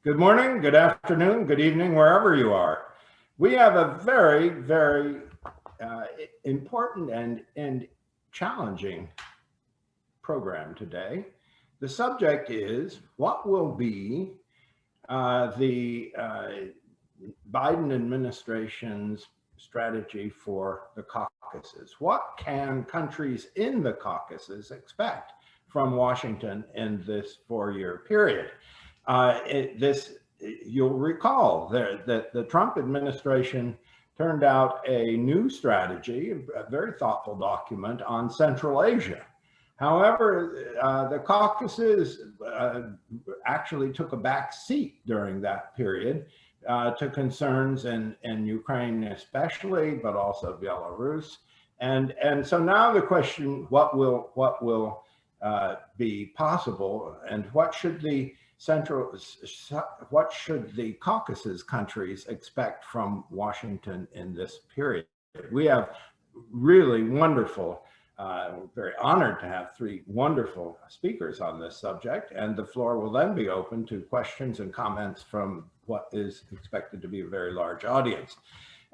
Good morning, good afternoon, good evening, wherever you are. We have a very important and challenging program today. The subject is what will be the Biden administration's strategy for the Caucuses. What can countries in the Caucuses expect from Washington in this 4-year period? You'll recall that the Trump administration turned out a new strategy, a very thoughtful document on Central Asia. However, the Caucuses actually took a back seat during that period to concerns in Ukraine especially, but also Belarus. And so now the question, what will be possible, and what should the Caucasus countries expect from Washington in this period? We have really wonderful, we're very honored to have 3 wonderful speakers on this subject, and the floor will then be open to questions and comments from what is expected to be a very large audience.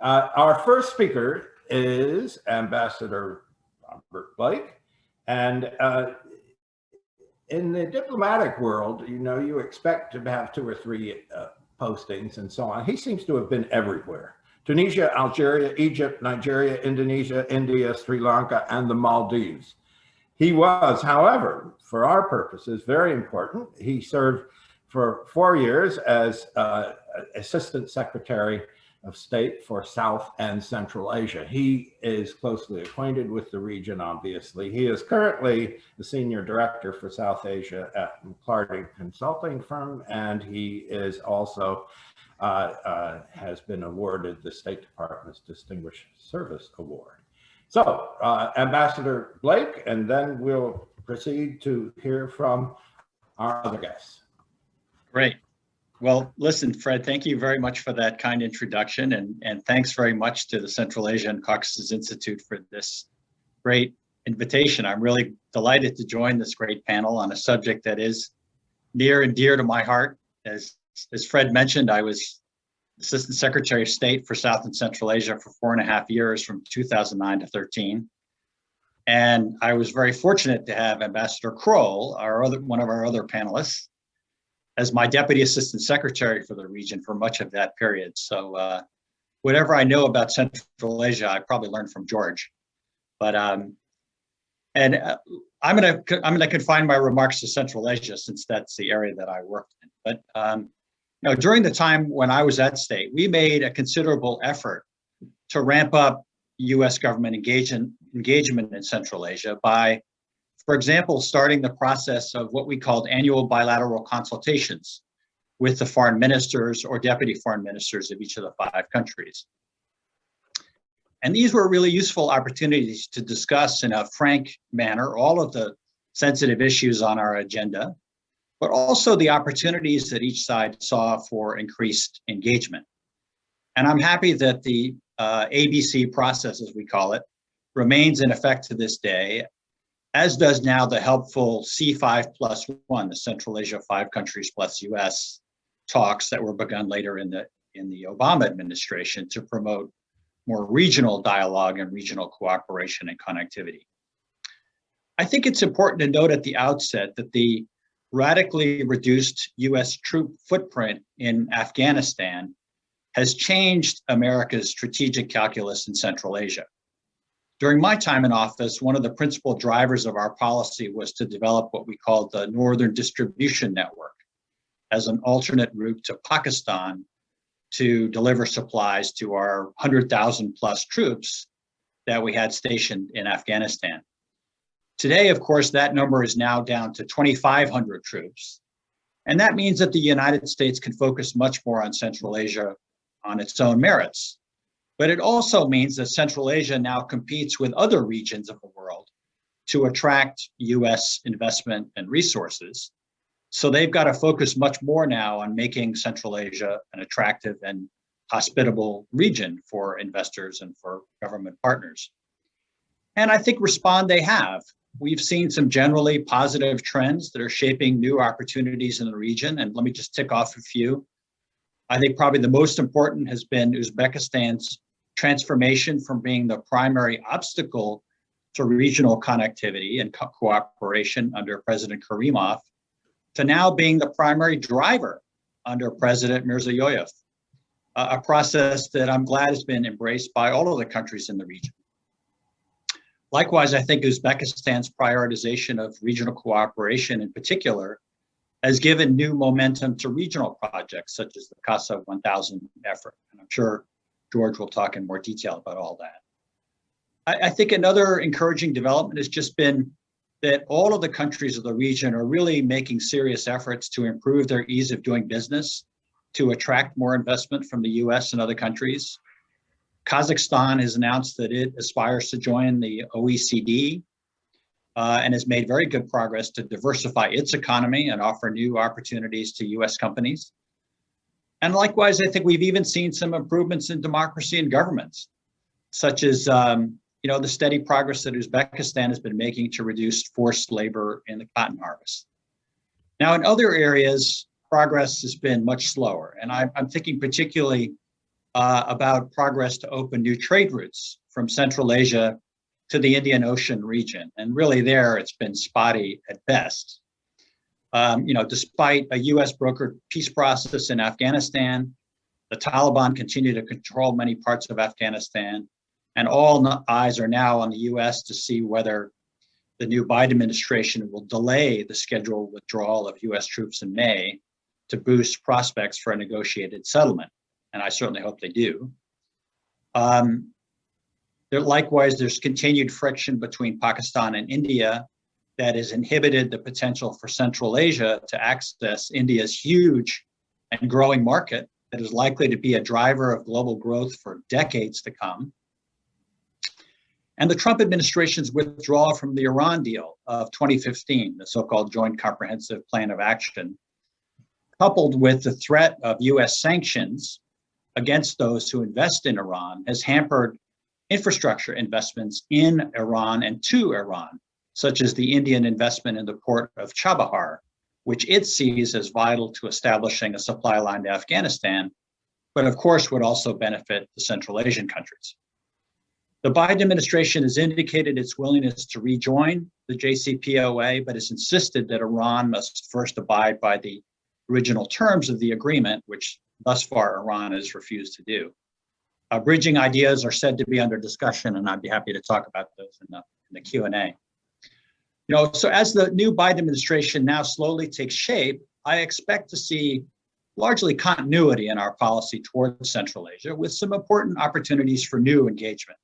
Our first speaker is Ambassador Robert Blake, and in the diplomatic world, you expect to have 2 or 3 postings and so on. He seems to have been everywhere. Tunisia, Algeria, Egypt, Nigeria, Indonesia, India, Sri Lanka, and the Maldives. He was, however, for our purposes, very important. He served for 4 years as Assistant Secretary of State for South and Central Asia. He is closely acquainted with the region, obviously. He is currently the Senior Director for South Asia at McLarty consulting firm, and he is also has been awarded the State Department's Distinguished Service Award. So, Ambassador Blake, and then we'll proceed to hear from our other guests. Great. Well, listen, Fred, thank you very much for that kind introduction, and thanks very much to the Central Asia and Caucasus Institute for this great invitation. I'm really delighted to join this great panel on a subject that is near and dear to my heart. As Fred mentioned, I was Assistant Secretary of State for South and Central Asia for 4.5 years, from 2009 to 13. And I was very fortunate to have Ambassador Krol, one of our other panelists, as my Deputy Assistant Secretary for the region for much of that period. So whatever I know about Central Asia, I probably learned from George. But I'm gonna confine my remarks to Central Asia, since that's the area that I worked in. But during the time when I was at State, we made a considerable effort to ramp up U.S. government engagement in Central Asia by, for example, starting the process of what we called annual bilateral consultations with the foreign ministers or deputy foreign ministers of each of the 5 countries. And these were really useful opportunities to discuss in a frank manner all of the sensitive issues on our agenda, but also the opportunities that each side saw for increased engagement. And I'm happy that the ABC process, as we call it, remains in effect to this day, as does now the helpful C5+1, the Central Asia 5 countries plus US talks that were begun later in the Obama administration to promote more regional dialogue and regional cooperation and connectivity. I think it's important to note at the outset that the radically reduced US troop footprint in Afghanistan has changed America's strategic calculus in Central Asia. During my time in office, one of the principal drivers of our policy was to develop what we called the Northern Distribution Network as an alternate route to Pakistan to deliver supplies to our 100,000 plus troops that we had stationed in Afghanistan. Today, of course, that number is now down to 2,500 troops. And that means that the United States can focus much more on Central Asia on its own merits. But it also means that Central Asia now competes with other regions of the world to attract US investment and resources. So they've got to focus much more now on making Central Asia an attractive and hospitable region for investors and for government partners. And I think respond they have. we've seen some generally positive trends that are shaping new opportunities in the region. And let me just tick off a few. I think probably the most important has been Uzbekistan's transformation from being the primary obstacle to regional connectivity and cooperation under President Karimov to now being the primary driver under President Mirziyoyev, a process that I'm glad has been embraced by all of the countries in the region. Likewise, I think Uzbekistan's prioritization of regional cooperation in particular has given new momentum to regional projects such as the CASA 1000 effort. And I'm sure George will talk in more detail about all that. I think another encouraging development has just been that all of the countries of the region are really making serious efforts to improve their ease of doing business, to attract more investment from the US and other countries. Kazakhstan has announced that it aspires to join the OECD and has made very good progress to diversify its economy and offer new opportunities to US companies. And likewise, I think we've even seen some improvements in democracy and governments, such as the steady progress that Uzbekistan has been making to reduce forced labor in the cotton harvest. Now, in other areas, progress has been much slower. And I'm thinking particularly about progress to open new trade routes from Central Asia to the Indian Ocean region. And really there, it's been spotty at best. Despite a US brokered peace process in Afghanistan, the Taliban continue to control many parts of Afghanistan, and all eyes are now on the US to see whether the new Biden administration will delay the scheduled withdrawal of US troops in May to boost prospects for a negotiated settlement. And I certainly hope they do. Likewise, there's continued friction between Pakistan and India that has inhibited the potential for Central Asia to access India's huge and growing market that is likely to be a driver of global growth for decades to come. And the Trump administration's withdrawal from the Iran deal of 2015, the so-called Joint Comprehensive Plan of Action, coupled with the threat of US sanctions against those who invest in Iran, has hampered infrastructure investments in Iran and to Iran, such as the Indian investment in the port of Chabahar, which it sees as vital to establishing a supply line to Afghanistan, but of course would also benefit the Central Asian countries. The Biden administration has indicated its willingness to rejoin the JCPOA, but has insisted that Iran must first abide by the original terms of the agreement, which thus far Iran has refused to do. Bridging ideas are said to be under discussion, and I'd be happy to talk about those in the Q&A. So as the new Biden administration now slowly takes shape, I expect to see largely continuity in our policy towards Central Asia, with some important opportunities for new engagement.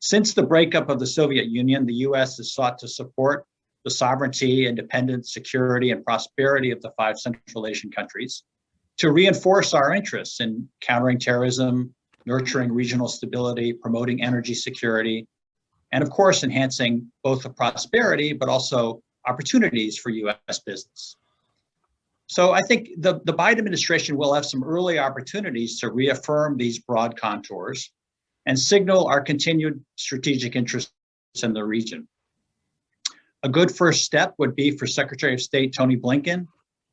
Since the breakup of the Soviet Union, the US has sought to support the sovereignty, independence, security, and prosperity of the 5 Central Asian countries, to reinforce our interests in countering terrorism, nurturing regional stability, promoting energy security, and of course, enhancing both the prosperity, but also opportunities for US business. So I think the Biden administration will have some early opportunities to reaffirm these broad contours and signal our continued strategic interests in the region. A good first step would be for Secretary of State Tony Blinken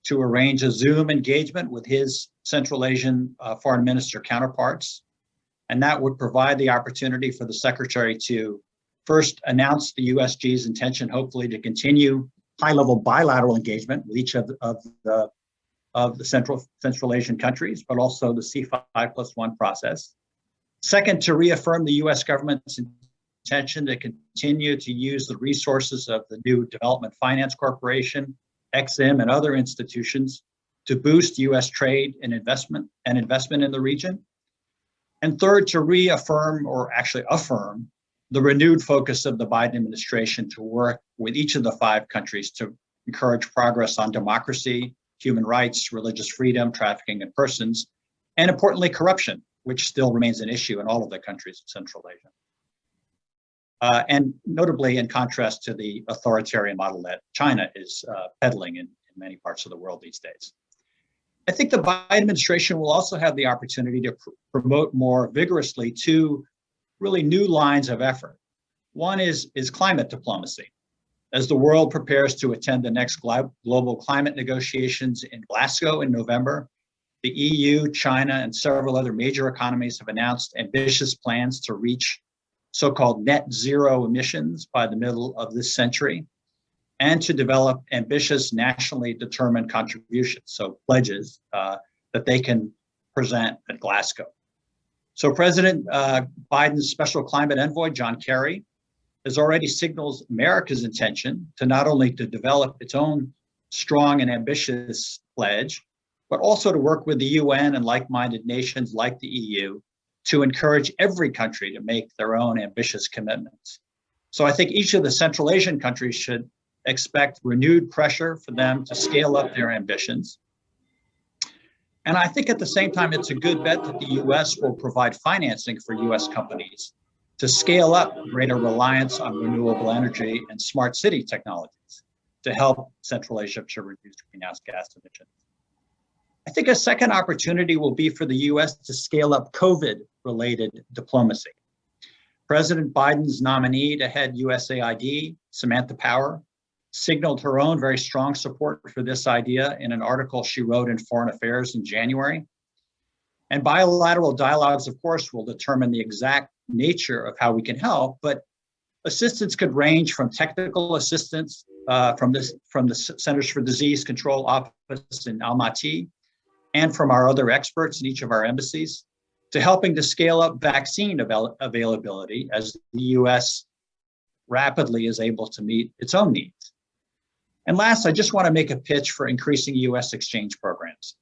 to arrange a Zoom engagement with his Central Asian foreign minister counterparts. And that would provide the opportunity for the Secretary to first announce the USG's intention, hopefully, to continue high-level bilateral engagement with each of the Central Asian countries, but also the C5+1 process. Second, to reaffirm the US government's intention to continue to use the resources of the new Development Finance Corporation, EXIM, and other institutions to boost US trade and investment in the region. And third, to reaffirm, or actually affirm, the renewed focus of the Biden administration to work with each of the 5 countries to encourage progress on democracy, human rights, religious freedom, trafficking in persons, and importantly, corruption, which still remains an issue in all of the countries of Central Asia. And notably, in contrast to the authoritarian model that China is peddling in many parts of the world these days. I think the Biden administration will also have the opportunity to promote more vigorously 2 really new lines of effort. One is climate diplomacy. As the world prepares to attend the next global climate negotiations in Glasgow in November, the EU, China, and several other major economies have announced ambitious plans to reach so-called net zero emissions by the middle of this century, and to develop ambitious nationally determined contributions, so pledges that they can present at Glasgow. So President Biden's special climate envoy, John Kerry, has already signaled America's intention to not only to develop its own strong and ambitious pledge, but also to work with the UN and like-minded nations like the EU to encourage every country to make their own ambitious commitments. So I think each of the Central Asian countries should expect renewed pressure for them to scale up their ambitions. And I think at the same time, it's a good bet that the US will provide financing for US companies to scale up greater reliance on renewable energy and smart city technologies to help Central Asia to reduce greenhouse gas emissions. I think a second opportunity will be for the US to scale up COVID-related diplomacy. President Biden's nominee to head USAID, Samantha Power, signaled her own very strong support for this idea in an article she wrote in Foreign Affairs in January. And bilateral dialogues, of course, will determine the exact nature of how we can help, but assistance could range from technical assistance from the Centers for Disease Control Office in Almaty and from our other experts in each of our embassies to helping to scale up vaccine availability as the US rapidly is able to meet its own needs. And last, I just want to make a pitch for increasing US exchange programs.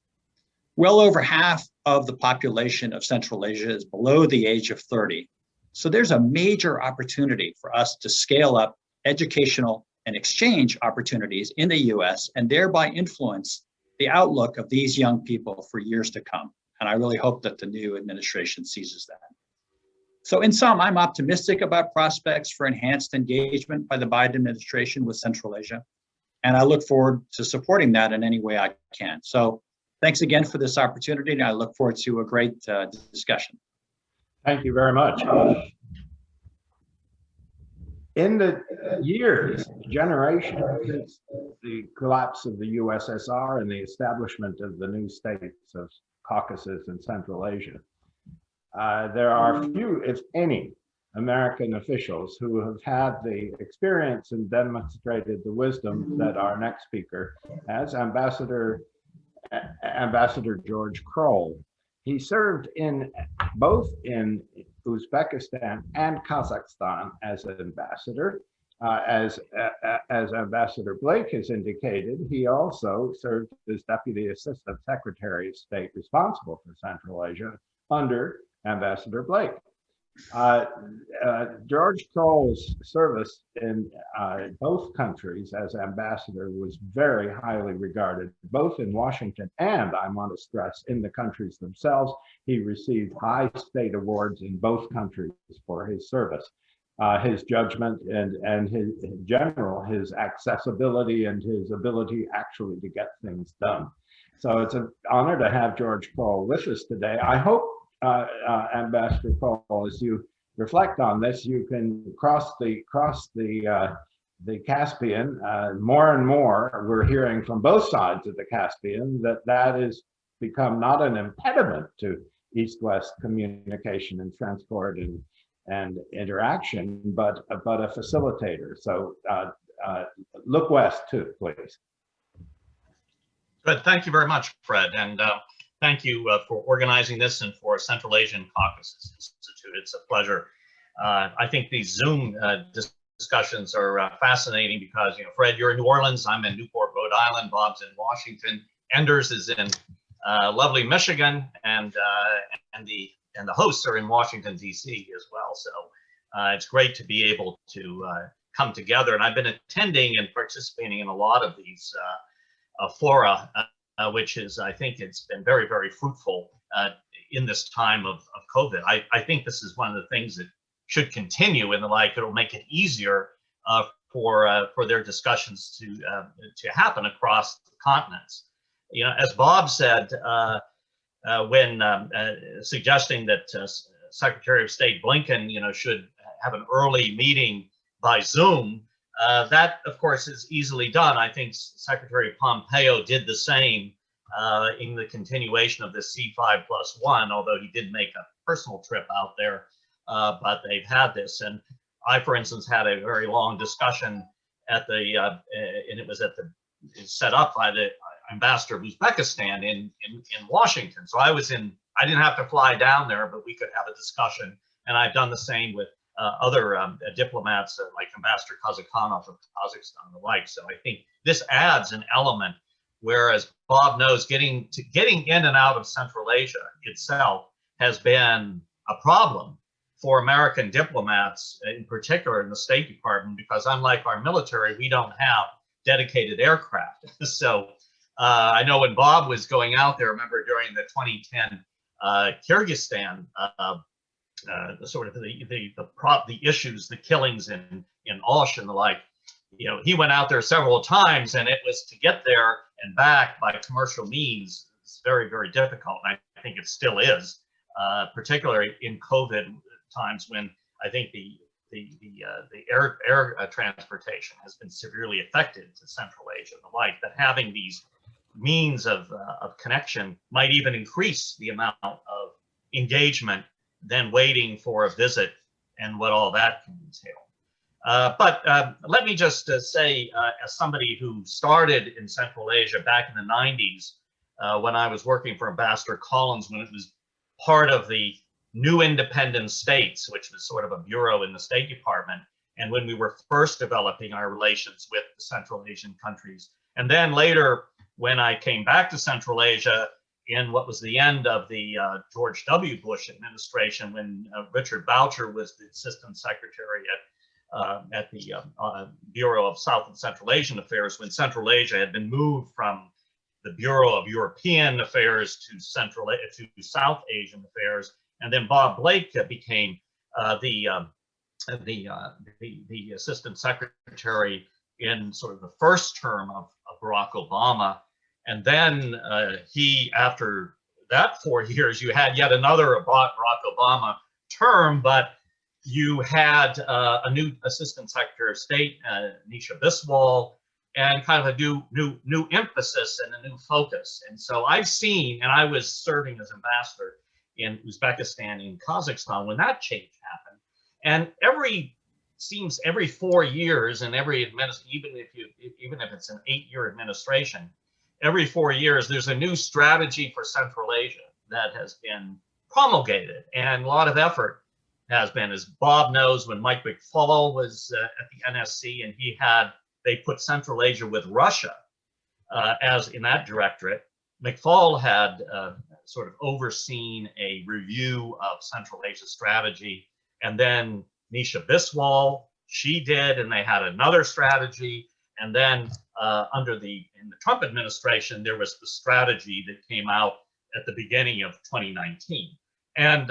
Well over half of the population of Central Asia is below the age of 30. So there's a major opportunity for us to scale up educational and exchange opportunities in the US and thereby influence the outlook of these young people for years to come. And I really hope that the new administration seizes that. So in sum, I'm optimistic about prospects for enhanced engagement by the Biden administration with Central Asia. And I look forward to supporting that in any way I can. So thanks again for this opportunity, and I look forward to a great discussion. Thank you very much. In the years, generations since the collapse of the USSR and the establishment of the new states of Caucasus and Central Asia, there are few, if any, American officials who have had the experience and demonstrated the wisdom that our next speaker has, Ambassador George Krol. He served both in Uzbekistan and Kazakhstan as an ambassador. As Ambassador Blake has indicated, he also served as Deputy Assistant Secretary of State responsible for Central Asia under Ambassador Blake. George Crowell's service in both countries as ambassador was very highly regarded, both in Washington and, I want to stress, in the countries themselves. He received high state awards in both countries for his service. His judgment and his accessibility and his ability actually to get things done. So it's an honor to have George Crowell with us today. I hope Ambassador Krol, as you reflect on this, you can cross the Caspian. More and more, we're hearing from both sides of the Caspian that has become not an impediment to East-West communication and transport and interaction, but a facilitator. So look west too, please. Good. Thank you very much, Fred, and thank you for organizing this and for Central Asian Caucuses Institute. It's a pleasure. I think these Zoom discussions are fascinating because, Fred, you're in New Orleans, I'm in Newport, Rhode Island, Bob's in Washington, Enders is in lovely Michigan, and the hosts are in Washington, D.C. as well. So it's great to be able to come together. And I've been attending and participating in a lot of these fora, which is, I think it's been very, very fruitful in this time of COVID. I think this is one of the things that should continue, and it'll make it easier for their discussions to happen across the continents. As Bob said, when suggesting that Secretary of State Blinken, should have an early meeting by Zoom, That, of course, is easily done. I think Secretary Pompeo did the same in the continuation of this C5+1, although he did make a personal trip out there, but they've had this. And I, for instance, had a very long discussion at the, and it was at the, set up by the ambassador of Uzbekistan in Washington. So I didn't have to fly down there, but we could have a discussion. And I've done the same with other diplomats like Ambassador Kazakhanov of Kazakhstan and the like. So I think this adds an element, whereas Bob knows getting in and out of Central Asia itself has been a problem for American diplomats, in particular in the State Department, because unlike our military, we don't have dedicated aircraft. So I know when Bob was going out there, remember during the 2010 Kyrgyzstan, sort of the issues, the killings in Osh and the like, you know, he went out there several times, and it was to get there and back by commercial means. It's very, very difficult, and I think it still is, particularly in COVID times when I think the air transportation has been severely affected to Central Asia and the like. That having these means of connection might even increase the amount of engagement than waiting for a visit and what all that can entail. But let me just say, as somebody who started in Central Asia back in the 90s, when I was working for Ambassador Collins, when it was part of the new independent states, which was sort of a bureau in the State Department, and when we were first developing our relations with the Central Asian countries. And then later, when I came back to Central Asia in what was the end of the George W. Bush administration, when Richard Boucher was the Assistant Secretary at the Bureau of South and Central Asian Affairs, when Central Asia had been moved from the Bureau of European Affairs to South Asian Affairs, and then Bob Blake became the Assistant Secretary in sort of the first term of Barack Obama. And then he, after that 4 years, you had yet another Barack Obama term, but you had a new Assistant Secretary of State, Nisha Biswal, and kind of a new emphasis and a new focus. And so I've seen, and I was serving as ambassador in Uzbekistan, in Kazakhstan, when that change happened. And seems every 4 years, and every even if it's an 8-year administration, every 4 years there's a new strategy for Central Asia that has been promulgated, and a lot of effort has been, as Bob knows, when Mike McFall was at the NSC, and they put Central Asia with Russia as in that directorate. McFall had sort of overseen a review of Central Asia strategy, and then Nisha Biswal, she did, and they had another strategy. And then in the Trump administration, there was the strategy that came out at the beginning of 2019. And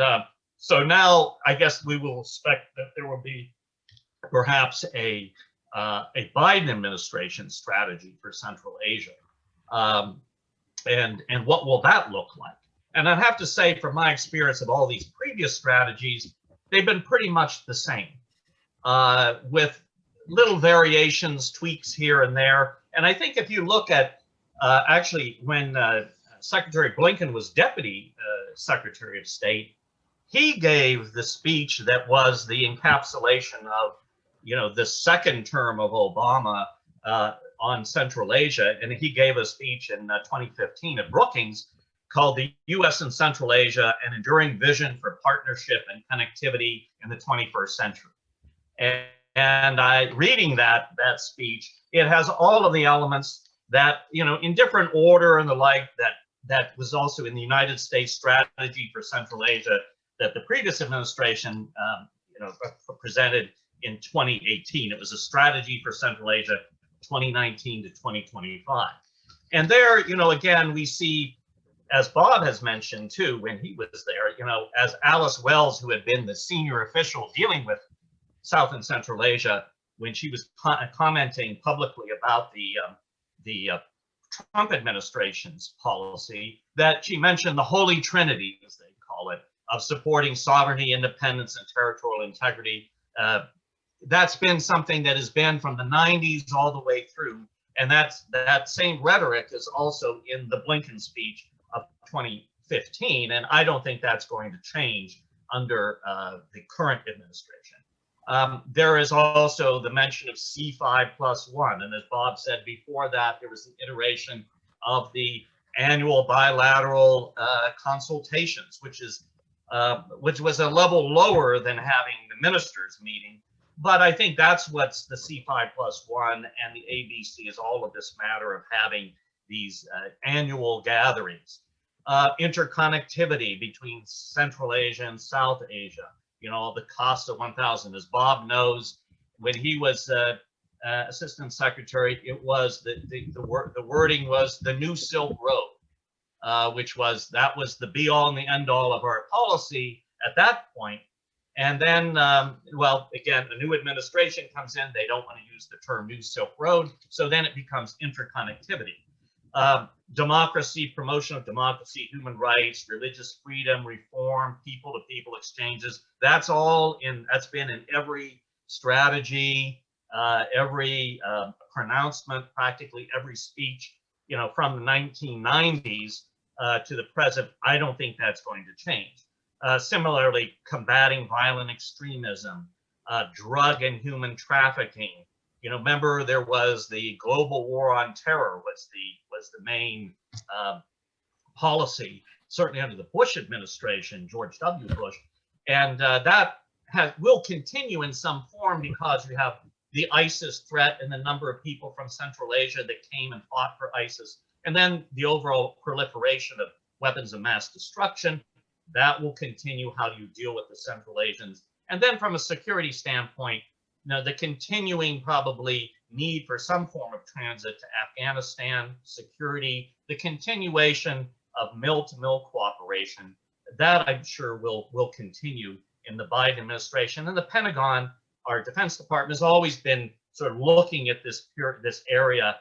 so now I guess we will expect that there will be perhaps a Biden administration strategy for Central Asia. And what will that look like? And I have to say, from my experience of all these previous strategies, they've been pretty much the same, with little variations, tweaks here and there. And I think if you look at, actually, when Secretary Blinken was Deputy Secretary of State, he gave the speech that was the encapsulation of, you know, the second term of Obama on Central Asia. And he gave a speech in 2015 at Brookings called "The U.S. and Central Asia: An Enduring Vision for Partnership and Connectivity in the 21st Century." And reading that speech, it has all of the elements that, you know, in different order and the like, that was also in the United States strategy for Central Asia that the previous administration, you know, presented in 2018. It was a strategy for Central Asia 2019 to 2025. And there, you know, again, we see, as Bob has mentioned too, when he was there, you know, as Alice Wells, who had been the senior official dealing with South and Central Asia, when she was commenting publicly about the Trump administration's policy, that she mentioned the Holy Trinity, as they call it, of supporting sovereignty, independence, and territorial integrity, that's been something that has been from the 90s all the way through. And that same rhetoric is also in the Blinken speech of 2015. And I don't think that's going to change under the current administration. There is also the mention of C5+1. And as Bob said before that, there was an iteration of the annual bilateral consultations, which was a level lower than having the ministers meeting. But I think that's what's the C5+1 and the ABC is all of this matter of having these annual gatherings. Interconnectivity between Central Asia and South Asia, you know, the CASA 1000. As Bob knows, when he was Assistant Secretary, it was the wording was the New Silk Road, which was the be all and the end all of our policy at that point. And then, well, again, a new administration comes in. They don't want to use the term New Silk Road. So then it becomes interconnectivity. Democracy, promotion of democracy, human rights, religious freedom, reform, people-to-people exchanges. That's been in every strategy, every pronouncement, practically every speech, you know, from the 1990s to the present. I don't think that's going to change. Similarly, combating violent extremism, drug and human trafficking. You know, remember there was the global war on terror was the main policy, certainly under the Bush administration, George W. Bush, and that will continue in some form because you have the ISIS threat and the number of people from Central Asia that came and fought for ISIS, and then the overall proliferation of weapons of mass destruction. That will continue. How do you deal with the Central Asians? And then from a security standpoint, you know, the continuing probably need for some form of transit to Afghanistan, security, the continuation of mill-to-mill cooperation, that I'm sure will continue in the Biden administration. And the Pentagon, our Defense Department, has always been sort of looking at this area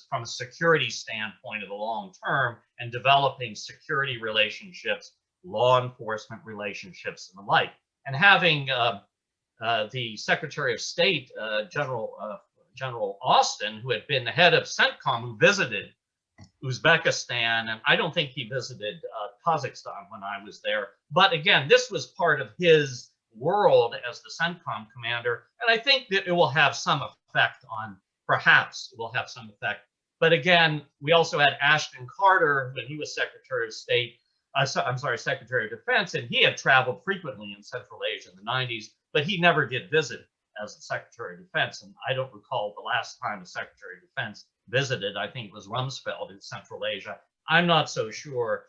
from a security standpoint of the long term and developing security relationships, law enforcement relationships, and the like. And having the Secretary of State, General Austin, who had been the head of CENTCOM, who visited Uzbekistan, and I don't think he visited Kazakhstan when I was there. But again, this was part of his world as the CENTCOM commander, and I think that it will have some effect on, perhaps it will have some effect. But again, we also had Ashton Carter when he was Secretary of State, Secretary of Defense, and he had traveled frequently in Central Asia in the 90s, but he never did visit as the Secretary of Defense. And I don't recall the last time the Secretary of Defense visited. I think it was Rumsfeld in Central Asia. I'm not so sure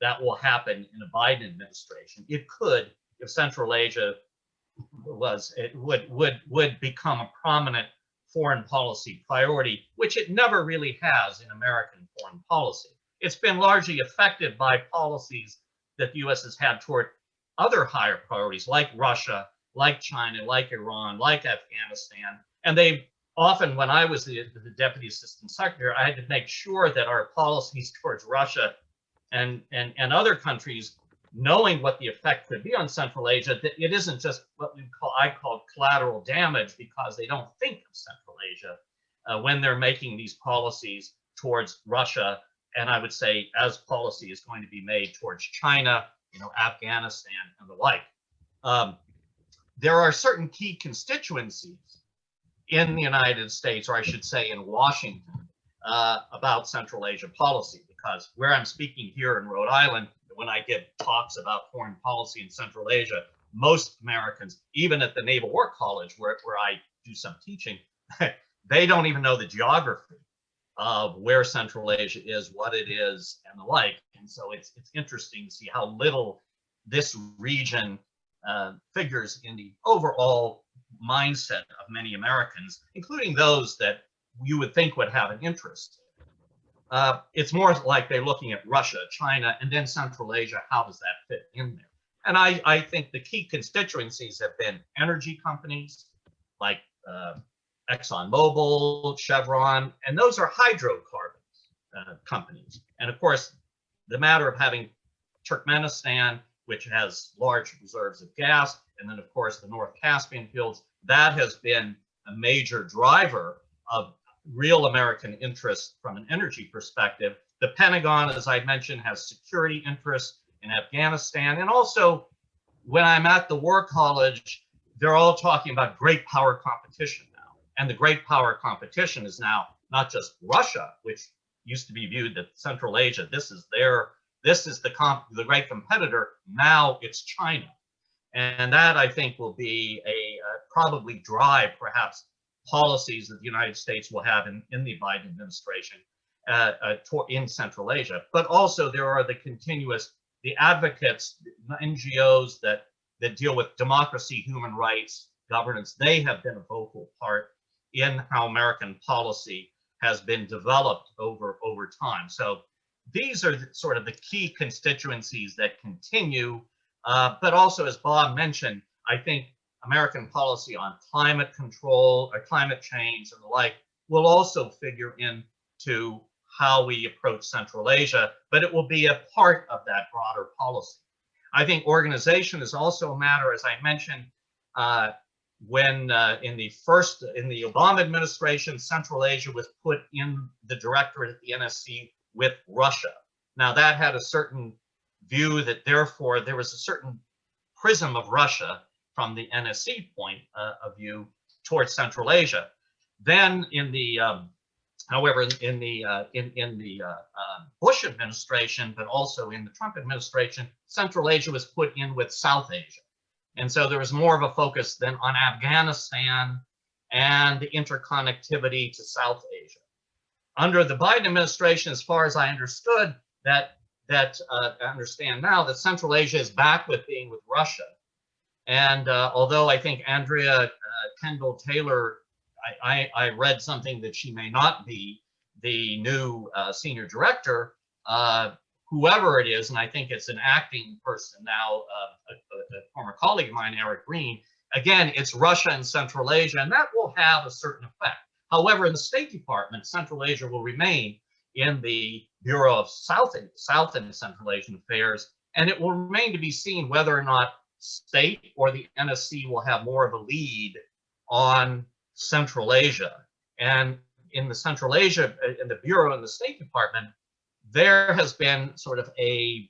that will happen in a Biden administration. It could, if Central Asia would become a prominent foreign policy priority, which it never really has in American foreign policy. It's been largely affected by policies that the U.S. has had toward other higher priorities like Russia, like China, like Iran, like Afghanistan. And they often, when I was the Deputy Assistant Secretary, I had to make sure that our policies towards Russia and other countries, knowing what the effect could be on Central Asia, that it isn't just what I call collateral damage, because they don't think of Central Asia when they're making these policies towards Russia. And I would say as policy is going to be made towards China, you know, Afghanistan and the like. There are certain key constituencies in the United States, or I should say in Washington, about Central Asia policy, because where I'm speaking here in Rhode Island, when I give talks about foreign policy in Central Asia, most Americans, even at the Naval War College where I do some teaching, they don't even know the geography of where Central Asia is, what it is, and the like. And so it's interesting to see how little this region figures in the overall mindset of many Americans, including those that you would think would have an interest. It's more like they're looking at Russia, China, and then Central Asia. How does that fit in there? And I think the key constituencies have been energy companies like ExxonMobil, Chevron, and those are hydrocarbons companies. And of course, the matter of having Turkmenistan, which has large reserves of gas, and then of course the North Caspian fields. That has been a major driver of real American interest from an energy perspective. The Pentagon, as I mentioned, has security interests in Afghanistan. And also, when I'm at the War College, they're all talking about great power competition now. And the great power competition is now not just Russia, which used to be viewed as Central Asia. This is the great competitor. Now it's China. And that, I think, will be probably drive perhaps policies that the United States will have in the Biden administration in Central Asia. But also there are the advocates, the NGOs that deal with democracy, human rights, governance. They have been a vocal part in how American policy has been developed over time. So these are sort of the key constituencies that continue. But also, as Bob mentioned, I think American policy on climate control or climate change and the like will also figure into how we approach Central Asia, but it will be a part of that broader policy. I think organization is also a matter, as I mentioned, when in the Obama administration, Central Asia was put in the directorate at the NSC with Russia. Now that had a certain view that therefore there was a certain prism of Russia from the NSC point of view towards Central Asia. Then however, in the Bush administration, but also in the Trump administration, Central Asia was put in with South Asia. And so there was more of a focus then on Afghanistan and the interconnectivity to South Asia. Under the Biden administration, as far as I understood, I understand now that Central Asia is back with being with Russia. And although I think Andrea Kendall Taylor, I read something that she may not be the new senior director, whoever it is, and I think it's an acting person now, a former colleague of mine, Eric Green. Again, it's Russia and Central Asia, and that will have a certain effect. However, in the State Department, Central Asia will remain in the Bureau of South and Central Asian Affairs, and it will remain to be seen whether or not State or the NSC will have more of a lead on Central Asia. And in the Central Asia, in the Bureau and the State Department, there has been sort of a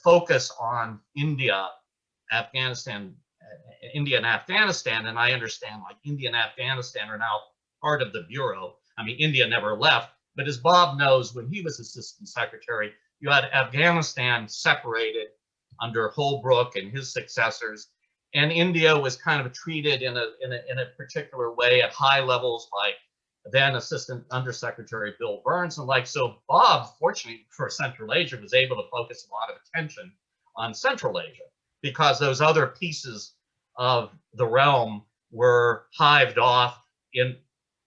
focus on India and Afghanistan, and I understand like India and Afghanistan are now part of the Bureau. I mean, India never left, but as Bob knows, when he was Assistant Secretary, you had Afghanistan separated under Holbrooke and his successors, and India was kind of treated in a particular way at high levels by then Assistant Undersecretary Bill Burns and like. So Bob, fortunately for Central Asia, was able to focus a lot of attention on Central Asia because those other pieces of the realm were hived off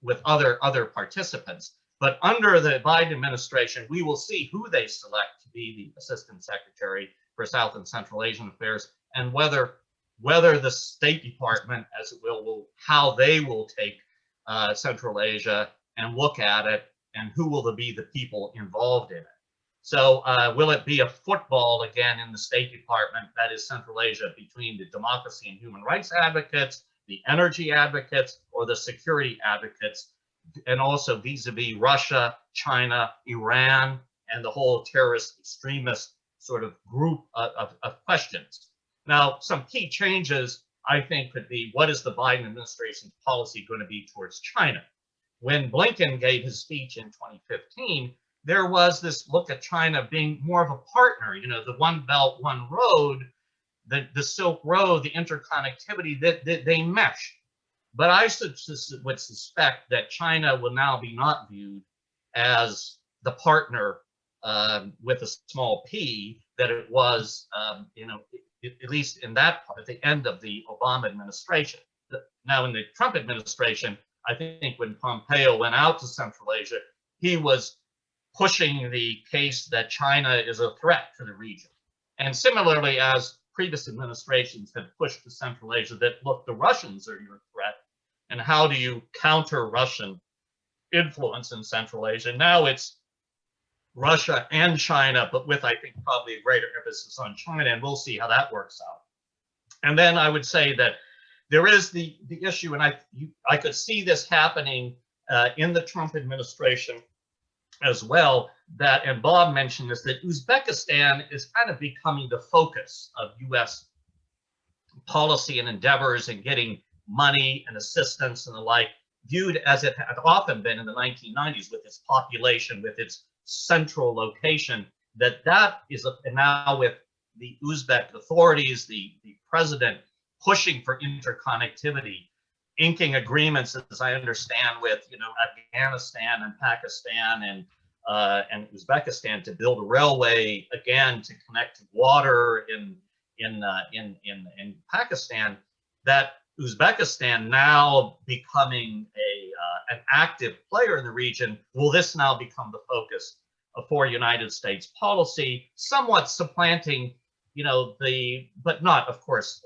with other participants. But under the Biden administration, we will see who they select to be the Assistant Secretary for South and Central Asian Affairs, and whether the State Department, as it will how they will take Central Asia and look at it, and who will be the people involved in it. So will it be a football again in the State Department, that is Central Asia, between the democracy and human rights advocates, the energy advocates, or the security advocates, and also vis-a-vis Russia, China, Iran, and the whole terrorist extremist sort of group of questions. Now, some key changes, I think, could be, what is the Biden administration's policy going to be towards China? When Blinken gave his speech in 2015, there was this look at China being more of a partner, the One Belt, One Road, the Silk Road, the interconnectivity, that they mesh. But I would suspect that China will now be not viewed as the partner with a small p that it was, at least in that part, at the end of the Obama administration. Now, in the Trump administration, I think when Pompeo went out to Central Asia, he was pushing the case that China is a threat to the region. And similarly, as previous administrations have pushed to Central Asia, that, look, the Russians are your threat, and how do you counter Russian influence in Central Asia? Now it's Russia and China, but with, I think, probably a greater emphasis on China, and we'll see how that works out. And then I would say that there is the issue, and I could see this happening in the Trump administration as well, that, and Bob mentioned this, that Uzbekistan is kind of becoming the focus of US policy and endeavors and getting money and assistance and the like, viewed as it had often been in the 1990s with its population, with its central location, that is, and now with the Uzbek authorities, the president pushing for interconnectivity, inking agreements, as I understand, with Afghanistan and Pakistan and Uzbekistan to build a railway again to connect to water in Pakistan. That Uzbekistan now becoming an active player in the region, will this now become the focus for United States policy, somewhat supplanting, but not, of course,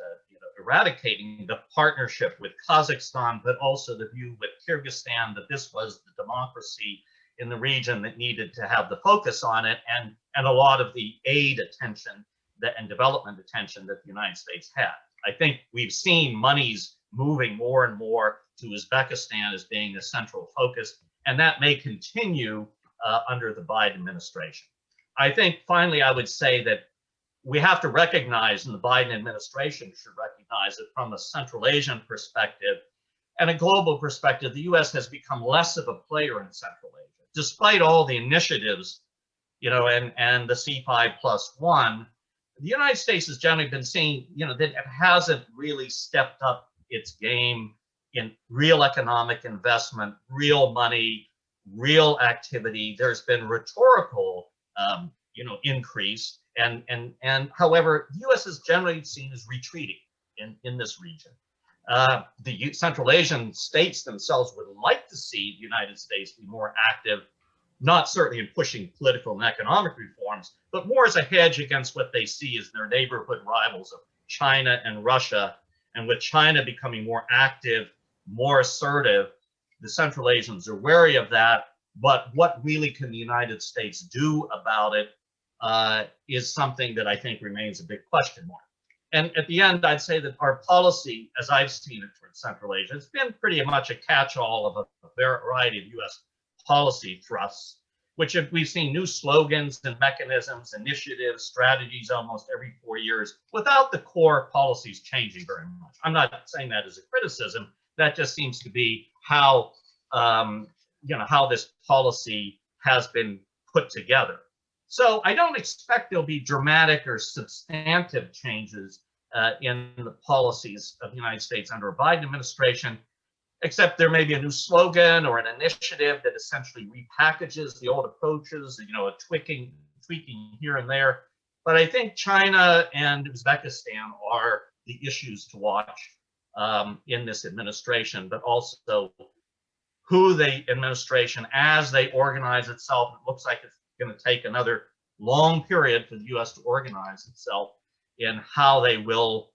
eradicating the partnership with Kazakhstan, but also the view with Kyrgyzstan that this was the democracy in the region that needed to have the focus on it, and a lot of the aid attention and development attention that the United States had. I think we've seen monies moving more and more to Uzbekistan as being the central focus, and that may continue under the Biden administration. I think finally I would say that we have to recognize, and the Biden administration should recognize it, from a Central Asian perspective and a global perspective, the U.S. has become less of a player in Central Asia, despite all the initiatives, and the C5+1. The United States has generally been seeing, that it hasn't really stepped up its game in real economic investment, real money, real activity. There's been rhetorical, increase, and however, the U.S. is generally seen as retreating in this region. The Central Asian states themselves would like to see the United States be more active, not certainly in pushing political and economic reforms, but more as a hedge against what they see as their neighborhood rivals of China and Russia. And with China becoming more active, more assertive, the Central Asians are wary of that. But what really can the United States do about it is something that I think remains a big question mark. And at the end, I'd say that our policy, as I've seen it towards Central Asia, has been pretty much a catch-all of a variety of U.S. policy thrusts, which we've seen new slogans and mechanisms, initiatives, strategies almost every 4 years, without the core policies changing very much. I'm not saying that as a criticism. That just seems to be how how this policy has been put together. So I don't expect there'll be dramatic or substantive changes in the policies of the United States under a Biden administration, except there may be a new slogan or an initiative that essentially repackages the old approaches, a tweaking here and there. But I think China and Uzbekistan are the issues to watch in this administration, but also who the administration, as they organize itself, it looks like it's going to take another long period for the U.S. to organize itself in how they will,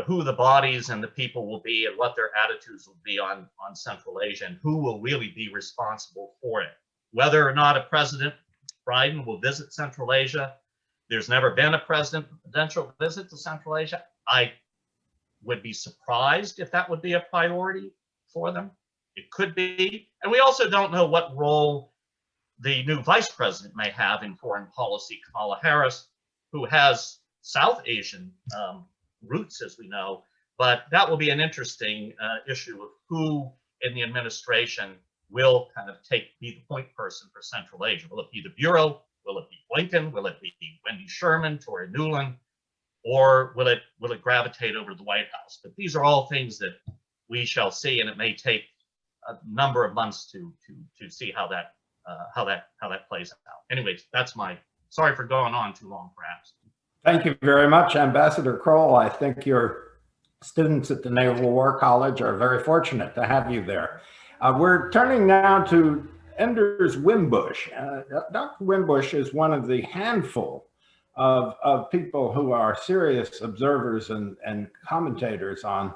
who the bodies and the people will be and what their attitudes will be on Central Asia and who will really be responsible for it. Whether or not a President Biden will visit Central Asia, there's never been a presidential visit to Central Asia. I would be surprised if that would be a priority for them. It could be. And we also don't know what role the new vice president may have in foreign policy, Kamala Harris, who has South Asian roots, as we know. But that will be an interesting issue of who in the administration will kind of be the point person for Central Asia. Will it be the Bureau? Will it be Blinken? Will it be Wendy Sherman, Tory Newland? Or will it gravitate over to the White House? But these are all things that we shall see, and it may take a number of months to see how that plays out. Anyways, sorry for going on too long, perhaps. Thank you very much, Ambassador Krol. I think your students at the Naval War College are very fortunate to have you there. We're turning now to Anders Wimbush. Dr. Wimbush is one of the handful of people who are serious observers and commentators on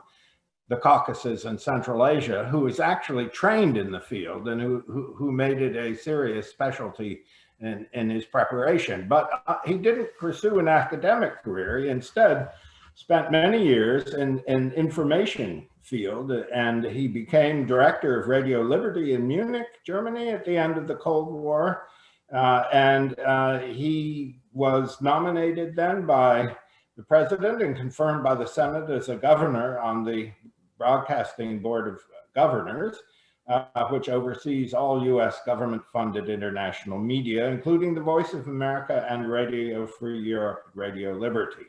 the Caucasus and Central Asia, who is actually trained in the field and who made it a serious specialty in his preparation. But he didn't pursue an academic career. He instead spent many years in information field, and he became director of Radio Liberty in Munich, Germany at the end of the Cold War. He was nominated then by the president and confirmed by the Senate as a governor on the Broadcasting Board of Governors, which oversees all US government-funded international media, including the Voice of America and Radio Free Europe, Radio Liberty.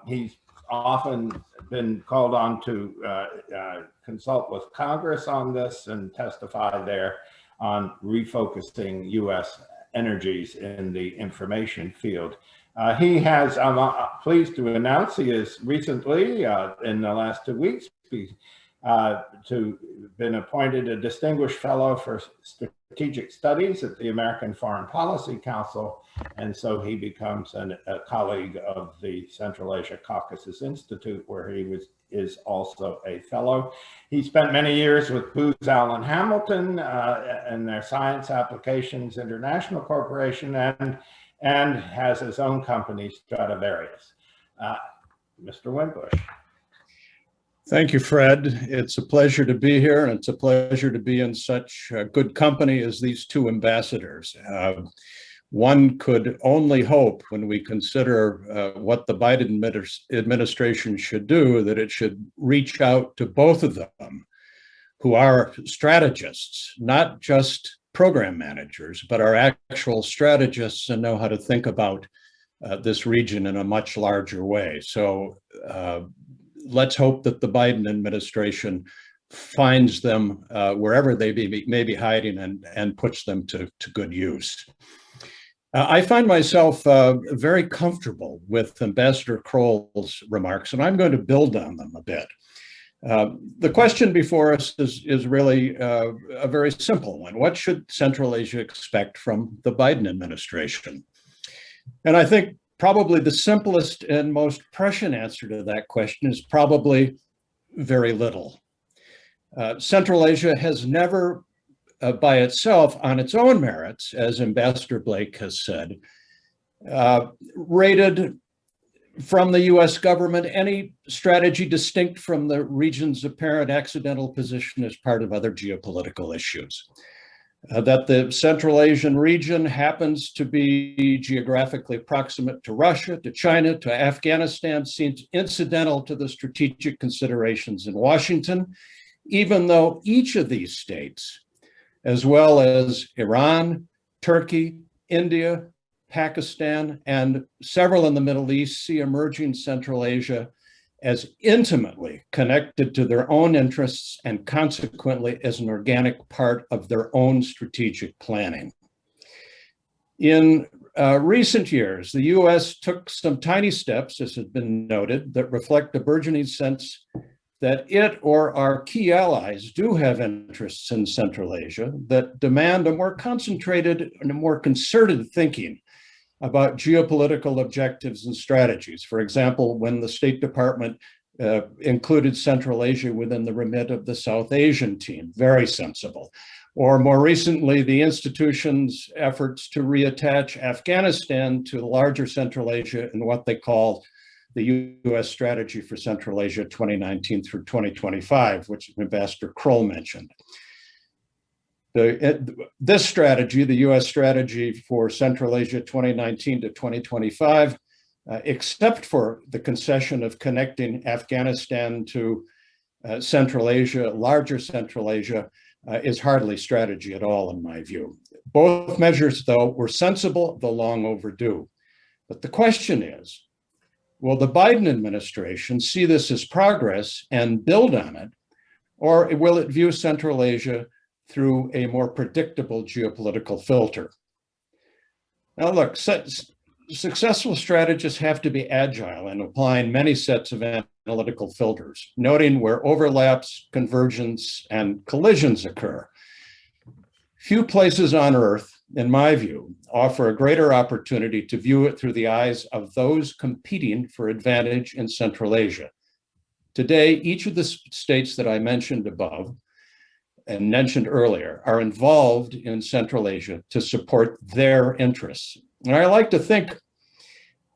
He's often been called on to consult with Congress on this and testify there on refocusing US energies in the information field. He has, I'm pleased to announce, he has recently, in the last 2 weeks, been appointed a distinguished fellow for strategic studies at the American Foreign Policy Council, and so he becomes a colleague of the Central Asia-Caucasus Institute, where he is also a fellow. He spent many years with Booz Allen Hamilton and their Science Applications International Corporation, and has his own company, Stradivarius. Mr. Wimbush. Thank you, Fred. It's a pleasure to be here, and it's a pleasure to be in such good company as these two ambassadors. One could only hope, when we consider what the Biden administration should do, that it should reach out to both of them, who are strategists, not just program managers, but are actual strategists and know how to think about this region in a much larger way. So let's hope that the Biden administration finds them wherever they may be hiding and puts them to good use. I find myself very comfortable with Ambassador Krol's remarks, and I'm going to build on them a bit. The question before us is really a very simple one. What should Central Asia expect from the Biden administration? And I think probably the simplest and most prescient answer to that question is probably very little. Central Asia has never, by itself, on its own merits, as Ambassador Blake has said, rated from the US government any strategy distinct from the region's apparent accidental position as part of other geopolitical issues. That the Central Asian region happens to be geographically proximate to Russia, to China, to Afghanistan seems incidental to the strategic considerations in Washington, even though each of these states, as well as Iran, Turkey, India, Pakistan, and several in the Middle East, see emerging Central Asia as intimately connected to their own interests and consequently as an organic part of their own strategic planning. In recent years, the US took some tiny steps, as has been noted, that reflect a burgeoning sense that it or our key allies do have interests in Central Asia that demand a more concentrated and a more concerted thinking about geopolitical objectives and strategies. For example, when the State Department included Central Asia within the remit of the South Asian team, very sensible. Or more recently, the institution's efforts to reattach Afghanistan to the larger Central Asia in what they call the US Strategy for Central Asia 2019 through 2025, which Ambassador Krol mentioned. This strategy, the US Strategy for Central Asia 2019 to 2025, except for the concession of connecting Afghanistan to Central Asia, larger Central Asia, is hardly strategy at all, in my view. Both measures, though, were sensible, though long overdue. But the question is, will the Biden administration see this as progress and build on it, or will it view Central Asia through a more predictable geopolitical filter? Now look, successful strategists have to be agile in applying many sets of analytical filters, noting where overlaps, convergence, and collisions occur. Few places on Earth, in my view, offer a greater opportunity to view it through the eyes of those competing for advantage in Central Asia. Today, each of the states that I mentioned above and mentioned earlier are involved in Central Asia to support their interests. And I like to think